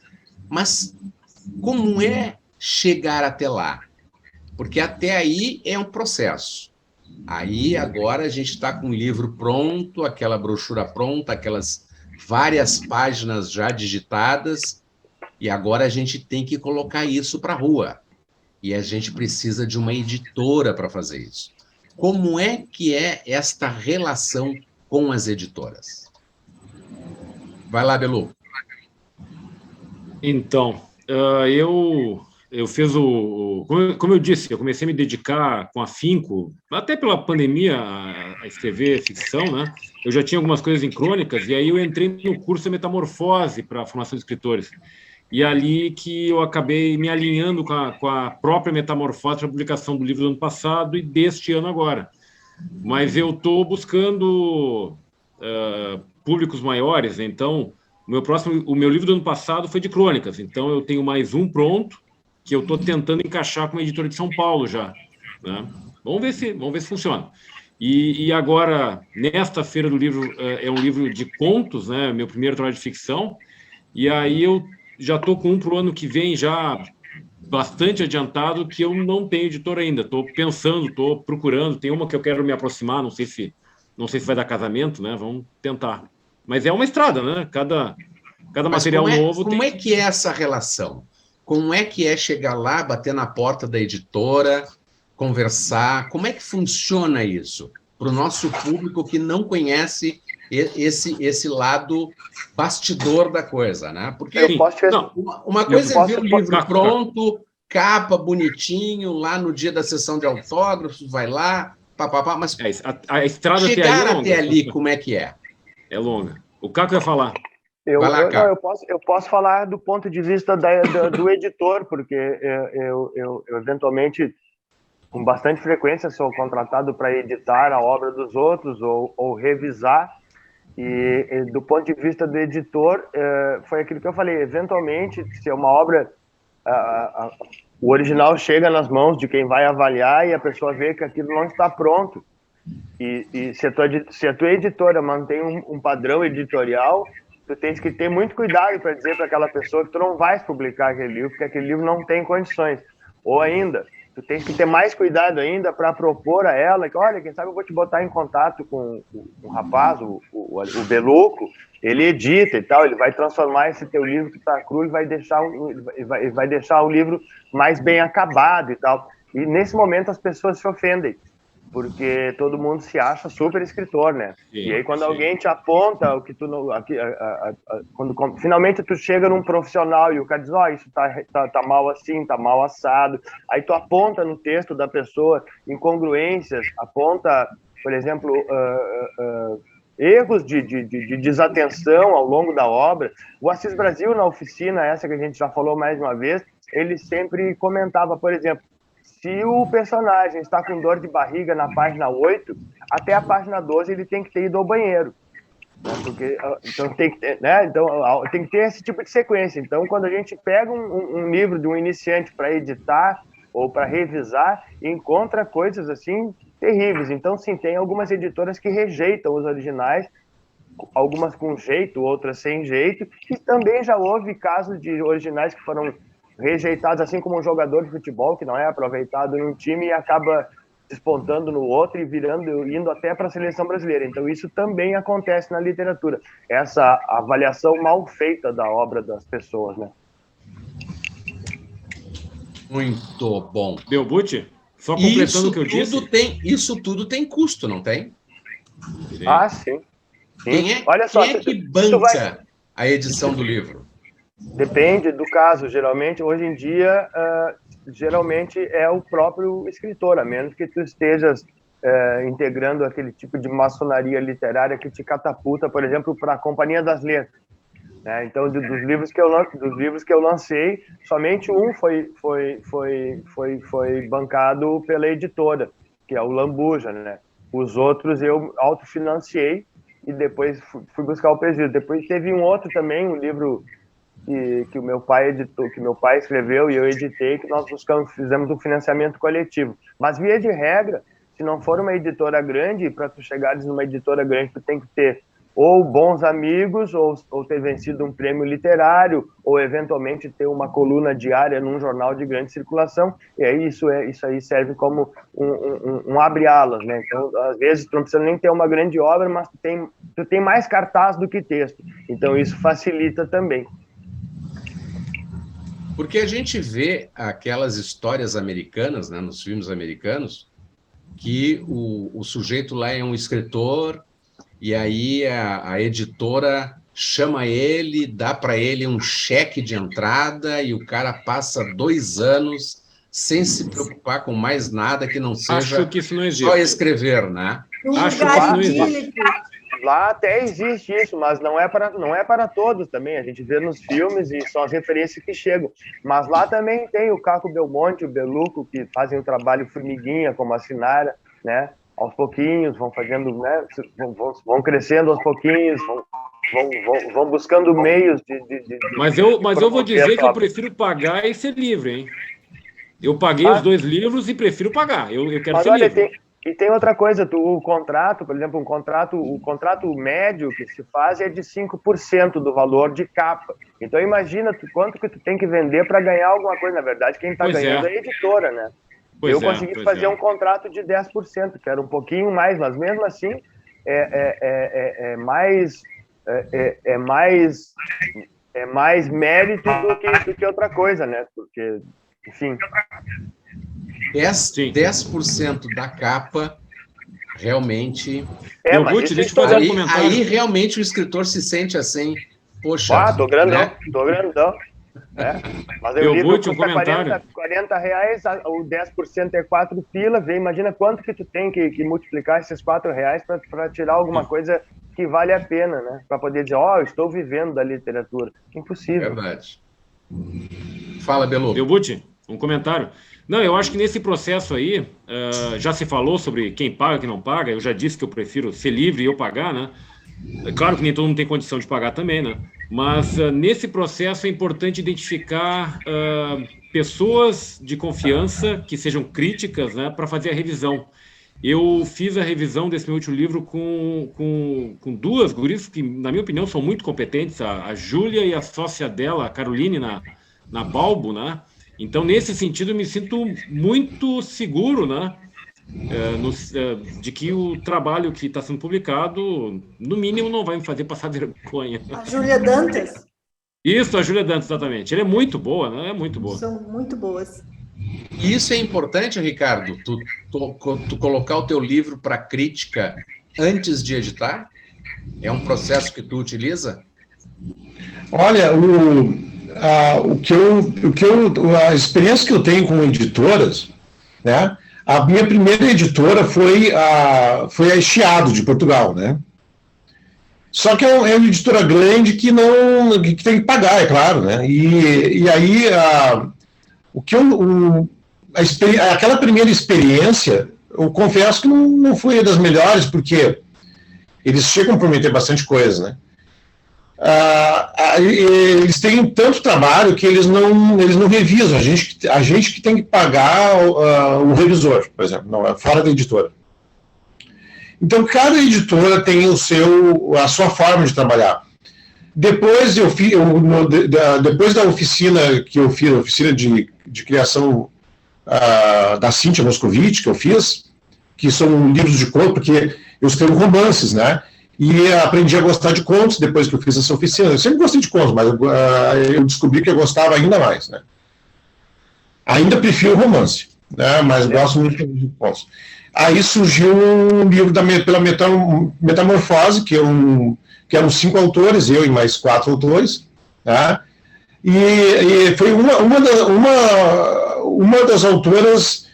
Mas como é chegar até lá? Porque até aí é um processo. Aí agora a gente está com o livro pronto, aquela brochura pronta, aquelas várias páginas já digitadas, e agora a gente tem que colocar isso para a rua. E a gente precisa de uma editora para fazer isso. Como é que é esta relação com as editoras? Vai lá, Belu. Então, eu fiz como eu disse, eu comecei a me dedicar com afinco, até pela pandemia, a escrever ficção, né? Eu já tinha algumas coisas em crônicas, e aí eu entrei no curso de Metamorfose para a formação de escritores. E ali que eu acabei me alinhando com a própria Metamorfose para a publicação do livro do ano passado e deste ano agora. Mas eu estou buscando públicos maiores, então o meu livro do ano passado foi de crônicas, então eu tenho mais um pronto, que eu estou tentando encaixar com uma editora de São Paulo já, né? Vamos ver se funciona. E agora, nesta Feira do Livro, é um livro de contos, né? Meu primeiro trabalho de ficção, e aí eu já estou com um para o ano que vem já bastante adiantado, que eu não tenho editor ainda. Estou pensando, estou procurando. Tem uma que eu quero me aproximar, não sei se vai dar casamento, né? Vamos tentar. Mas é uma estrada, né? Cada material novo tem... Como é que é essa relação? Como é que é chegar lá, bater na porta da editora, conversar? Como é que funciona isso para o nosso público que não conhece esse lado bastidor da coisa, né? Porque uma coisa é ver o livro pronto, capa bonitinho, lá no dia da sessão de autógrafos, vai lá, papapá, mas a estrada chegar até ali, como é que é? É longa. O Caco ia falar. Eu Cara. eu posso falar do ponto de vista do editor, porque eu eventualmente, com bastante frequência, sou contratado para editar a obra dos outros ou revisar. E do ponto de vista do editor, foi aquilo que eu falei. Eventualmente, se é uma obra, o original chega nas mãos de quem vai avaliar e a pessoa vê que aquilo não está pronto. E se a tua editora mantém um padrão editorial, tu tens que ter muito cuidado para dizer para aquela pessoa que tu não vais publicar aquele livro, porque aquele livro não tem condições. Ou ainda, tu tens que ter mais cuidado ainda para propor a ela que, olha, quem sabe eu vou te botar em contato com um rapaz, o Beluco, ele edita e tal, ele vai transformar esse teu livro que está cru, ele vai deixar o livro mais bem acabado e tal. E nesse momento as pessoas se ofendem, porque todo mundo se acha super escritor, né? Sim, e aí quando alguém te aponta o que tu não, quando finalmente tu chega num profissional e o cara diz, isso tá mal assim, tá mal assado, aí tu aponta no texto da pessoa incongruências, aponta, por exemplo, erros de desatenção ao longo da obra. O Assis Brasil, na oficina, essa que a gente já falou mais uma vez, ele sempre comentava, por exemplo, se o personagem está com dor de barriga na página 8, até a página 12 ele tem que ter ido ao banheiro. Né? Porque, então, tem que ter, né? Então, tem que ter esse tipo de sequência. Então, quando a gente pega um livro de um iniciante para editar ou para revisar, encontra coisas assim terríveis. Então, sim, tem algumas editoras que rejeitam os originais, algumas com jeito, outras sem jeito, e também já houve casos de originais que foram rejeitados, assim como um jogador de futebol que não é aproveitado num time e acaba despontando no outro e indo até para a seleção brasileira. Então isso também acontece na literatura, essa avaliação mal feita da obra das pessoas, né? Muito bom. Belbuti, só completando o que eu disse. Isso tudo tem custo, não tem? Sim. Olha só, quem é que banca a edição do livro? Depende do caso. Geralmente, hoje em dia, geralmente é o próprio escritor, a menos que tu estejas integrando aquele tipo de maçonaria literária que te catapulta, por exemplo, para a Companhia das Letras. Né? Então, dos livros que eu lancei, somente um foi bancado pela editora, que é o Lambuja, né? Os outros eu autofinanciei e depois fui buscar o prejuízo. Depois teve um outro também, um livro que o meu pai editou, que meu pai escreveu e eu editei, que nós fizemos um financiamento coletivo. Mas, via de regra, se não for uma editora grande, para tu chegares numa editora grande, tu tem que ter ou bons amigos, ou ter vencido um prêmio literário, ou eventualmente ter uma coluna diária num jornal de grande circulação, e aí isso aí serve como um abre-alas, né? Então, às vezes, tu não precisa nem ter uma grande obra, mas tu tem mais cartaz do que texto, então isso facilita também. Porque a gente vê aquelas histórias americanas, né, nos filmes americanos, que o sujeito lá é um escritor, e aí a editora chama ele, dá para ele um cheque de entrada, e o cara passa 2 anos sem se preocupar com mais nada que não seja Acho que isso não existe. Só escrever, né? Acho que isso não existe. Lá até existe isso, mas não é para todos também. A gente vê nos filmes e são as referências que chegam. Mas lá também tem o Caco Belmonte, o Beluco, que fazem o trabalho formiguinha, como a Sinara, né? Aos pouquinhos, vão fazendo, né? Vão crescendo aos pouquinhos, vão buscando meios de Mas eu vou dizer que eu prefiro pagar e ser livre, hein? Eu paguei os 2 livros e prefiro pagar. Eu quero ser livre. E tem outra coisa, o contrato, por exemplo, o contrato médio que se faz é de 5% do valor de capa. Então imagina quanto que tu tem que vender para ganhar alguma coisa. Na verdade, quem está ganhando é a editora, né? Eu consegui fazer um contrato de 10%, que era um pouquinho mais, mas mesmo assim é mais mérito do que outra coisa, né? Porque, enfim... 10% da capa, realmente... deixa eu fazer um comentário. Aí realmente o escritor se sente assim, poxa... tô grandão. Né? Mas aí o livro custa R$40, o 10% é 4 pila, imagina quanto que tu tem que multiplicar esses R$4 para tirar alguma coisa que vale a pena, né? Para poder dizer, ó, estou vivendo da literatura. Impossível. Verdade. Fala, Belu. Delbucci, um comentário. Não, eu acho que nesse processo aí, já se falou sobre quem paga, quem não paga. Eu já disse que eu prefiro ser livre e eu pagar, né? É claro que nem todo mundo tem condição de pagar também, né? Mas nesse processo é importante identificar pessoas de confiança que sejam críticas, né, para fazer a revisão. Eu fiz a revisão desse meu último livro com duas gurias que, na minha opinião, são muito competentes, a Júlia e a sócia dela, a Caroline, na Balbo, né? Então, nesse sentido, eu me sinto muito seguro, né? De que o trabalho que está sendo publicado, no mínimo, não vai me fazer passar vergonha. A Júlia Dantas? Isso, a Júlia Dantas, exatamente. Ela é muito boa, né? É muito boa. São muito boas. E isso é importante, Ricardo, tu colocar o teu livro para crítica antes de editar? É um processo que tu utiliza? Olha, a experiência que eu tenho com editoras, né? A minha primeira editora foi a Chiado, de Portugal, né? Só que é uma editora grande que tem que pagar, é claro, né? E aí, aquela primeira experiência, eu confesso que não foi das melhores, porque eles chegam a prometer bastante coisa, né? Eles têm tanto trabalho que eles não revisam. A gente que tem que pagar o revisor, por exemplo, não, fora da editora. Então, cada editora tem a sua forma de trabalhar. Depois depois da oficina que eu fiz, a oficina de criação da Cíntia Moscovitch, que eu fiz, que são livros de conto, porque eu escrevo romances, né? E aprendi a gostar de contos depois que eu fiz essa oficina. Eu sempre gostei de contos, mas eu descobri que eu gostava ainda mais, né? Ainda prefiro romance, né? Mas gosto muito de contos. Aí surgiu um livro pela Metamorfose, que eram 5 autores, eu e mais 4 autores, né? E foi uma das autoras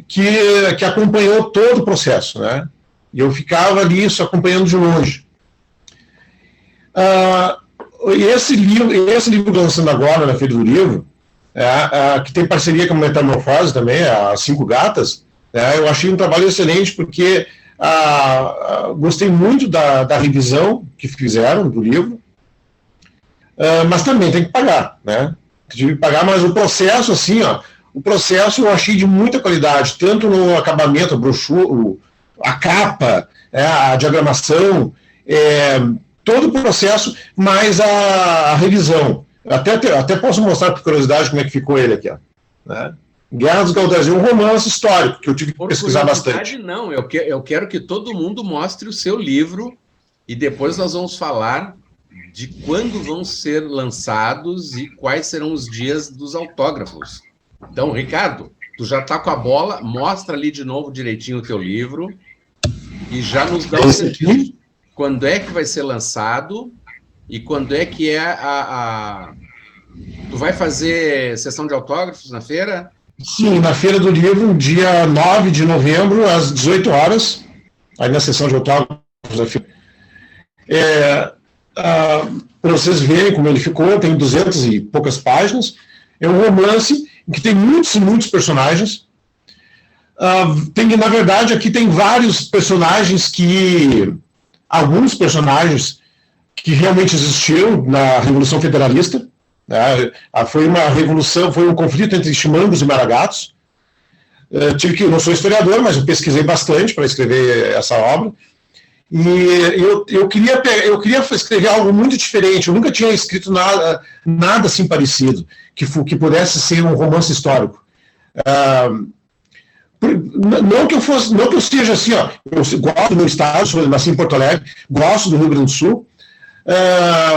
que acompanhou todo o processo, né? E eu ficava ali só acompanhando de longe. Esse livro lançando agora na Feira do Livro, que tem parceria com a Metamorfose também, as 5 Gatas, eu achei um trabalho excelente, porque gostei muito da revisão que fizeram do livro, mas também tem que pagar, né? Tive que pagar, mas o processo, assim, o processo eu achei de muita qualidade, tanto no acabamento, a brochura, a capa, a diagramação, todo o processo, mais a revisão. Até posso mostrar por curiosidade como é que ficou ele aqui, né? Guerra dos Galdazi, um romance histórico que eu tive que pesquisar bastante. Não, eu quero que todo mundo mostre o seu livro e depois nós vamos falar de quando vão ser lançados e quais serão os dias dos autógrafos. Então, Ricardo, tu já está com a bola, mostra ali de novo direitinho o teu livro e já nos dá um sentido. Quando é que vai ser lançado e quando é que Tu vai fazer sessão de autógrafos na feira? Sim, na Feira do Livro, dia 9 de novembro, às 18 horas, aí na sessão de autógrafos da feira. Para vocês verem como ele ficou, tem 200 e poucas páginas. É um romance que tem muitos e muitos personagens. Na verdade, aqui tem vários personagens alguns personagens que realmente existiram na Revolução Federalista. Foi uma revolução, foi um conflito entre chimangos e maragatos. Eu não sou historiador, mas eu pesquisei bastante para escrever essa obra. E eu queria escrever algo muito diferente. Eu nunca tinha escrito nada assim parecido, que pudesse ser um romance histórico. Não que eu seja assim, eu gosto do meu estado, nasci em Porto Alegre, gosto do Rio Grande do Sul,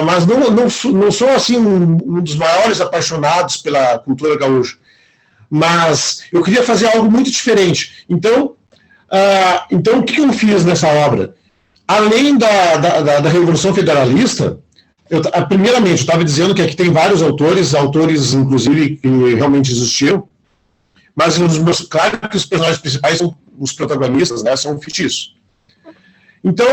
mas não sou assim um dos maiores apaixonados pela cultura gaúcha. Mas eu queria fazer algo muito diferente. Então o que eu fiz nessa obra? Além da Revolução Federalista, primeiramente, eu estava dizendo que aqui tem vários autores inclusive, que realmente existiram, mas claro que os personagens principais são os protagonistas, né, são fictícios. Então,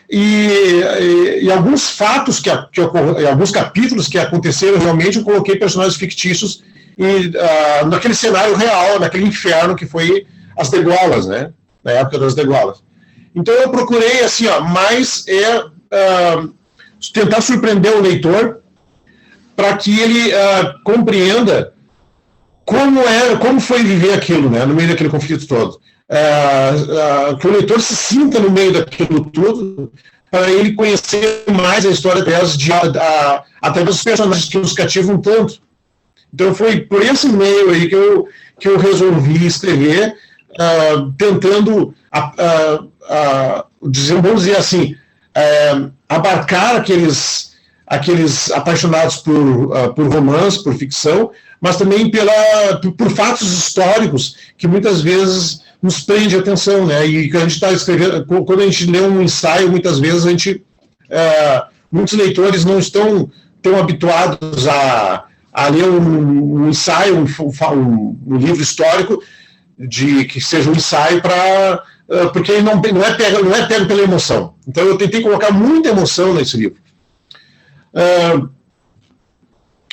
e alguns fatos que ocorreram, alguns capítulos que aconteceram realmente, eu coloquei personagens fictícios naquele cenário real, naquele inferno que foi as degolas, né? Na época das degolas. Então, eu procurei, assim, tentar surpreender o leitor para que ele compreenda como foi viver aquilo, né, no meio daquele conflito todo. Que o leitor se sinta no meio daquilo tudo, para ele conhecer mais a história delas, através dos personagens que nos cativam tanto. Então, foi por esse meio aí que eu resolvi escrever, tentando, vamos dizer assim, abarcar aqueles apaixonados por romance, por ficção, mas também por fatos históricos que muitas vezes nos prende a atenção, né? E que a gente está escrevendo, quando a gente lê um ensaio, muitas vezes muitos leitores não estão tão habituados a ler um ensaio, um livro histórico, que seja um ensaio porque ele não é pego pela emoção. Então eu tentei colocar muita emoção nesse livro.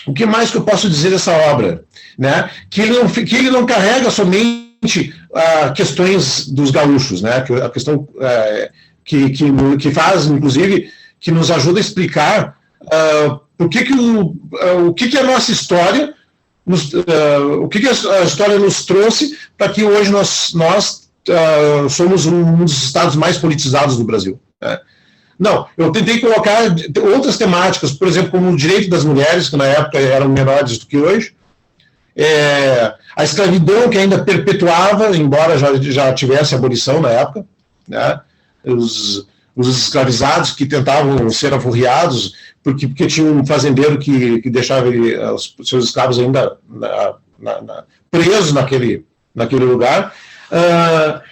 O que mais que eu posso dizer dessa obra? Né? Que ele não carrega somente questões dos gaúchos, né? A questão que faz, inclusive, que nos ajuda a explicar o que a nossa história, o que a história nos trouxe para que hoje nós somos um dos estados mais politizados do Brasil. Né? Não, eu tentei colocar outras temáticas, por exemplo, como o direito das mulheres, que na época eram menores do que hoje, a escravidão que ainda perpetuava, embora já tivesse abolição na época, né? Os escravizados que tentavam ser alforriados, porque tinha um fazendeiro que deixava os seus escravos ainda presos naquele lugar.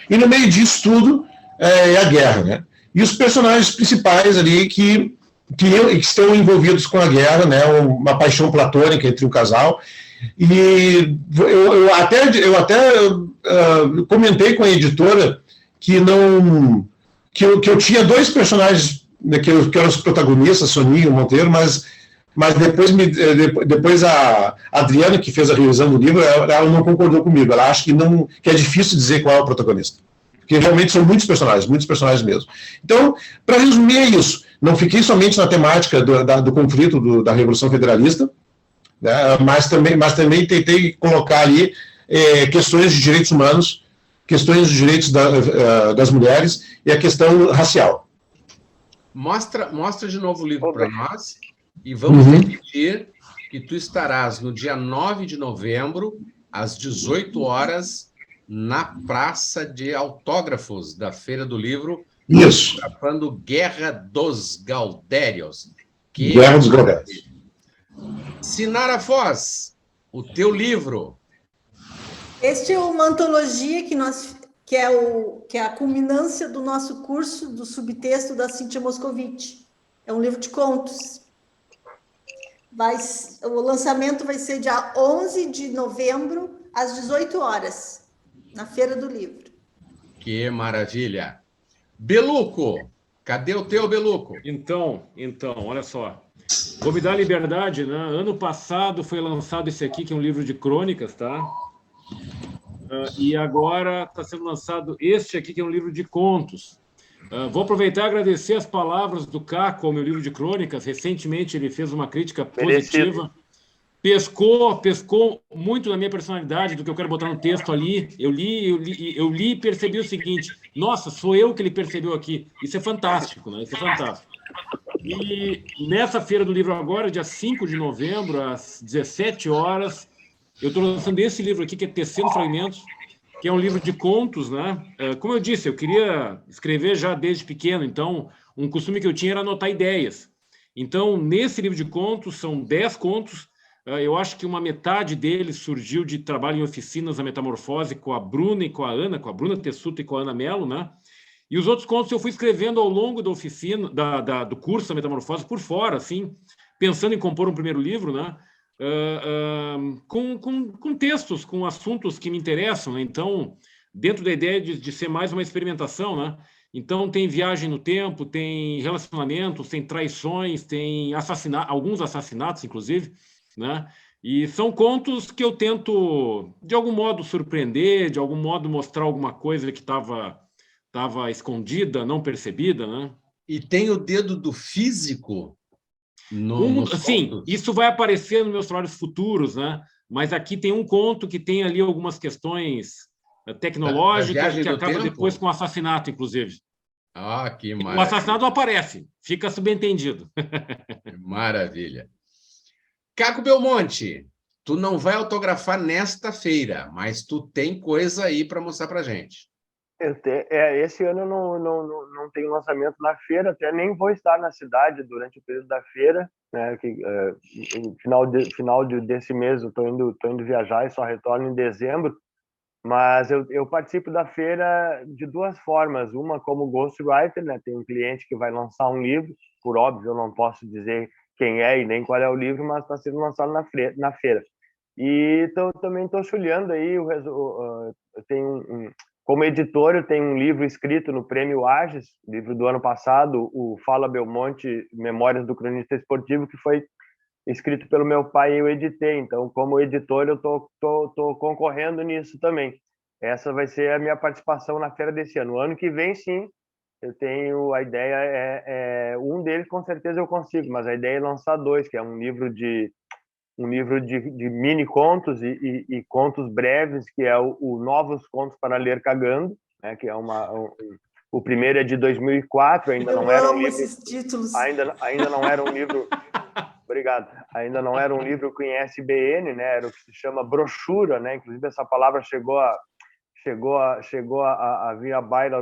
E no meio disso tudo é a guerra, né? E os personagens principais ali que estão envolvidos com a guerra, né? Uma paixão platônica entre um casal. E eu até comentei com a editora que eu tinha dois personagens, né, que eram os protagonistas, Soninha e Monteiro, mas depois a Adriana, que fez a revisão do livro, ela não concordou comigo. Ela acha que é difícil dizer qual é o protagonista. Porque realmente são muitos personagens mesmo. Então, para resumir, é isso. Não fiquei somente na temática do conflito da Revolução Federalista, né, mas também tentei colocar ali questões de direitos humanos, questões de direitos das mulheres e a questão racial. Mostra de novo o livro para nós e vamos repetir que tu estarás no dia 9 de novembro, às 18 horas, na Praça de Autógrafos da Feira do Livro, fotografando Guerra dos Gaudérios. Guerra dos Gaudérios. Sinara Foz, o teu livro. Este é uma antologia que é a culminância do nosso curso do subtexto da Cíntia Moscovitch. É um livro de contos. O lançamento vai ser dia 11 de novembro, às 18 horas, na Feira do Livro. Que maravilha! Beluco, cadê o teu, Beluco? Então, olha só. Vou me dar liberdade, né? Ano passado foi lançado esse aqui, que é um livro de crônicas, tá? E agora está sendo lançado este aqui, que é um livro de contos. Vou aproveitar e agradecer as palavras do Caco ao meu livro de crônicas. Recentemente ele fez uma crítica positiva. Pescou muito na minha personalidade, do que eu quero botar no texto ali. Eu li e percebi o seguinte: nossa, sou eu que ele percebeu aqui. Isso é fantástico, né? Isso é fantástico. E nessa Feira do Livro agora, dia 5 de novembro, às 17 horas, eu estou lançando esse livro aqui, que é Tecendo Fragmentos, que é um livro de contos, né? Como eu disse, eu queria escrever já desde pequeno, então um costume que eu tinha era anotar ideias. Então, nesse livro de contos, são 10 contos. Eu acho que uma metade deles surgiu de trabalho em oficinas da Metamorfose com a Bruna e com a Ana, com a Bruna Tessuto e com a Ana Mello, né? E os outros contos eu fui escrevendo ao longo da oficina, do curso da Metamorfose, por fora, assim, pensando em compor um primeiro livro, né? Com textos, com assuntos que me interessam, né? Então, dentro da ideia de ser mais uma experimentação, né? Então, tem viagem no tempo, tem relacionamentos, tem traições, tem alguns assassinatos, inclusive, né? E são contos que eu tento, de algum modo, surpreender, de algum modo mostrar alguma coisa que estava escondida, não percebida, né? E tem o dedo do físico nos Sim, contos? isso vai aparecer nos meus trabalhos futuros, né? Mas aqui tem um conto que tem ali algumas questões tecnológicas viagem que do acaba tempo? depois com assassinato, inclusive. Ah, que O maravilha. assassinato aparece, fica subentendido. Maravilha. Caco Belmonte, tu não vai autografar nesta feira, mas tu tem coisa aí para mostrar para gente. Esse ano eu não tenho lançamento na feira, até nem vou estar na cidade durante o período da feira, né? Final desse mês eu tô indo viajar e só retorno em dezembro. Mas eu participo da feira de duas formas. Uma como ghostwriter, né? Tem um cliente que vai lançar um livro, por óbvio eu não posso dizer quem é e nem qual é o livro, mas está sendo lançado na feira. E também estou olhando aí, eu tenho como editor, eu tenho um livro escrito no Prêmio Ages, livro do ano passado, o Fala Belmonte, Memórias do Cronista Esportivo, que foi escrito pelo meu pai e eu editei. Então, como editor, eu tô concorrendo nisso também. Essa vai ser a minha participação na feira desse ano. O ano que vem, sim, eu tenho a ideia um deles com certeza eu consigo, mas a ideia é lançar dois, que é um livro de mini contos e contos breves, que é o Novos Contos para Ler Cagando, né, que é o primeiro é de 2004, ainda não era um livro, esses títulos. ainda não era um livro. Obrigado. Ainda não era um livro com ISBN, né? Era o que se chama brochura, né? Inclusive essa palavra chegou a vir à baila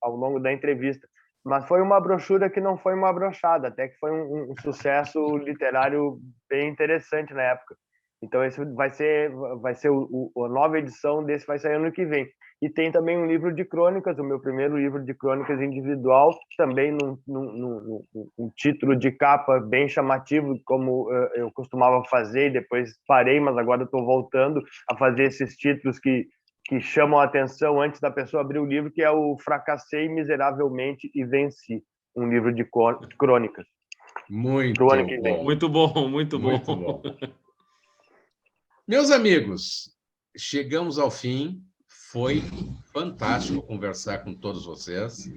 ao longo da entrevista. Mas foi uma brochura que não foi uma brochada, até que foi um sucesso literário bem interessante na época. Então esse vai ser a nova edição desse vai sair ano que vem. E tem também um livro de crônicas, o meu primeiro livro de crônicas individual, também num título de capa bem chamativo, como eu costumava fazer, e depois parei, mas agora estou voltando a fazer esses títulos que chamam a atenção antes da pessoa abrir o livro, que é o Fracassei Miseravelmente e Venci, um livro de crônicas. Muito bom. Muito bom, muito bom. Muito bom. Meus amigos, chegamos ao fim. Foi fantástico conversar com todos vocês.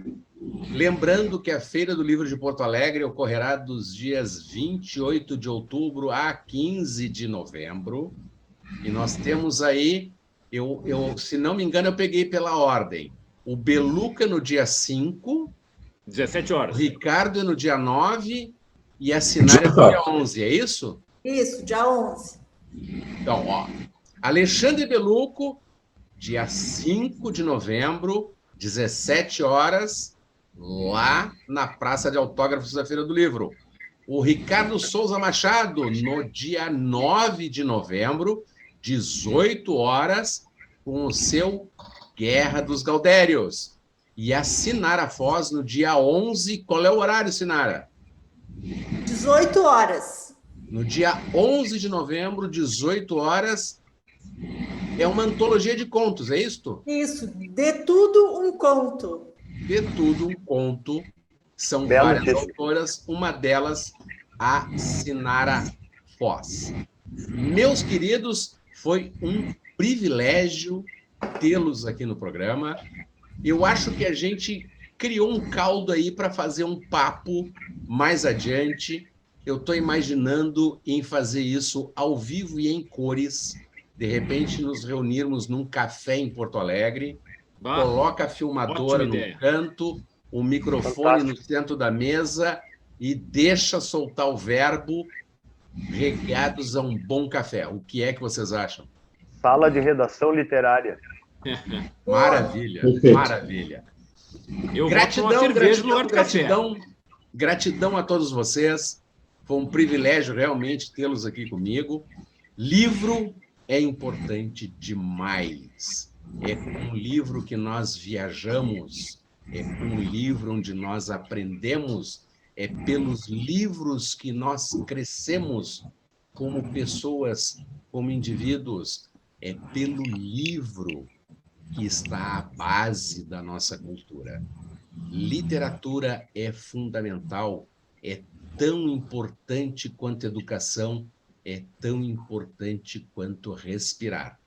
Lembrando que a Feira do Livro de Porto Alegre ocorrerá dos dias 28 de outubro a 15 de novembro. E nós temos aí, se não me engano, eu peguei pela ordem. O Beluca no dia 5. 17 horas. O Ricardo no dia 9 e a Sinara no dia 11, é isso? Isso, dia 11. Então, ó, Alexandre Beluco, dia 5 de novembro, 17 horas, lá na Praça de Autógrafos da Feira do Livro. O Ricardo Souza Machado, no dia 9 de novembro, 18 horas, com o seu Guerra dos Gaudérios. E a Sinara Foz, no dia 11, qual é o horário, Sinara? 18 horas. No dia 11 de novembro, 18 horas, é uma antologia de contos, é isto? Isso, de tudo um conto. De tudo um conto. São várias autoras, uma delas, a Sinara Foz. Meus queridos, foi um privilégio tê-los aqui no programa. Eu acho que a gente criou um caldo aí para fazer um papo mais adiante. Eu estou imaginando em fazer isso ao vivo e em cores. De repente, nos reunirmos num café em Porto Alegre, coloca a filmadora no canto, o microfone no centro da mesa e deixa soltar o verbo, regados a um bom café. O que é que vocês acham? Sala de redação literária. Maravilha, maravilha. Gratidão a todos vocês. Foi um privilégio realmente tê-los aqui comigo. Livro é importante demais. É com um livro que nós viajamos, é com um livro onde nós aprendemos, é pelos livros que nós crescemos como pessoas, como indivíduos. É pelo livro que está a base da nossa cultura. Literatura é fundamental, é tão importante quanto educação, é tão importante quanto respirar.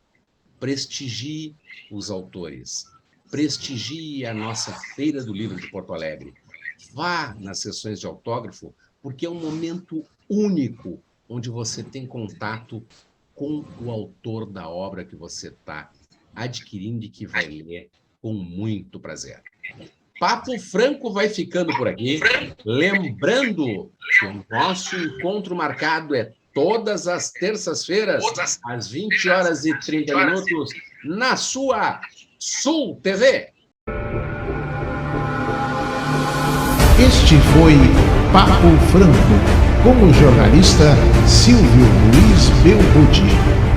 Prestigie os autores, prestigie a nossa Feira do Livro de Porto Alegre. Vá nas sessões de autógrafo, porque é um momento único onde você tem contato com o autor da obra que você está adquirindo e que vai ler com muito prazer. Papo Franco vai ficando por aqui. Lembrando que o nosso encontro marcado é todas as terças-feiras, às 20h30, na sua Sul TV. Este foi Papo Franco, com o jornalista Silvio Luiz Belbuti.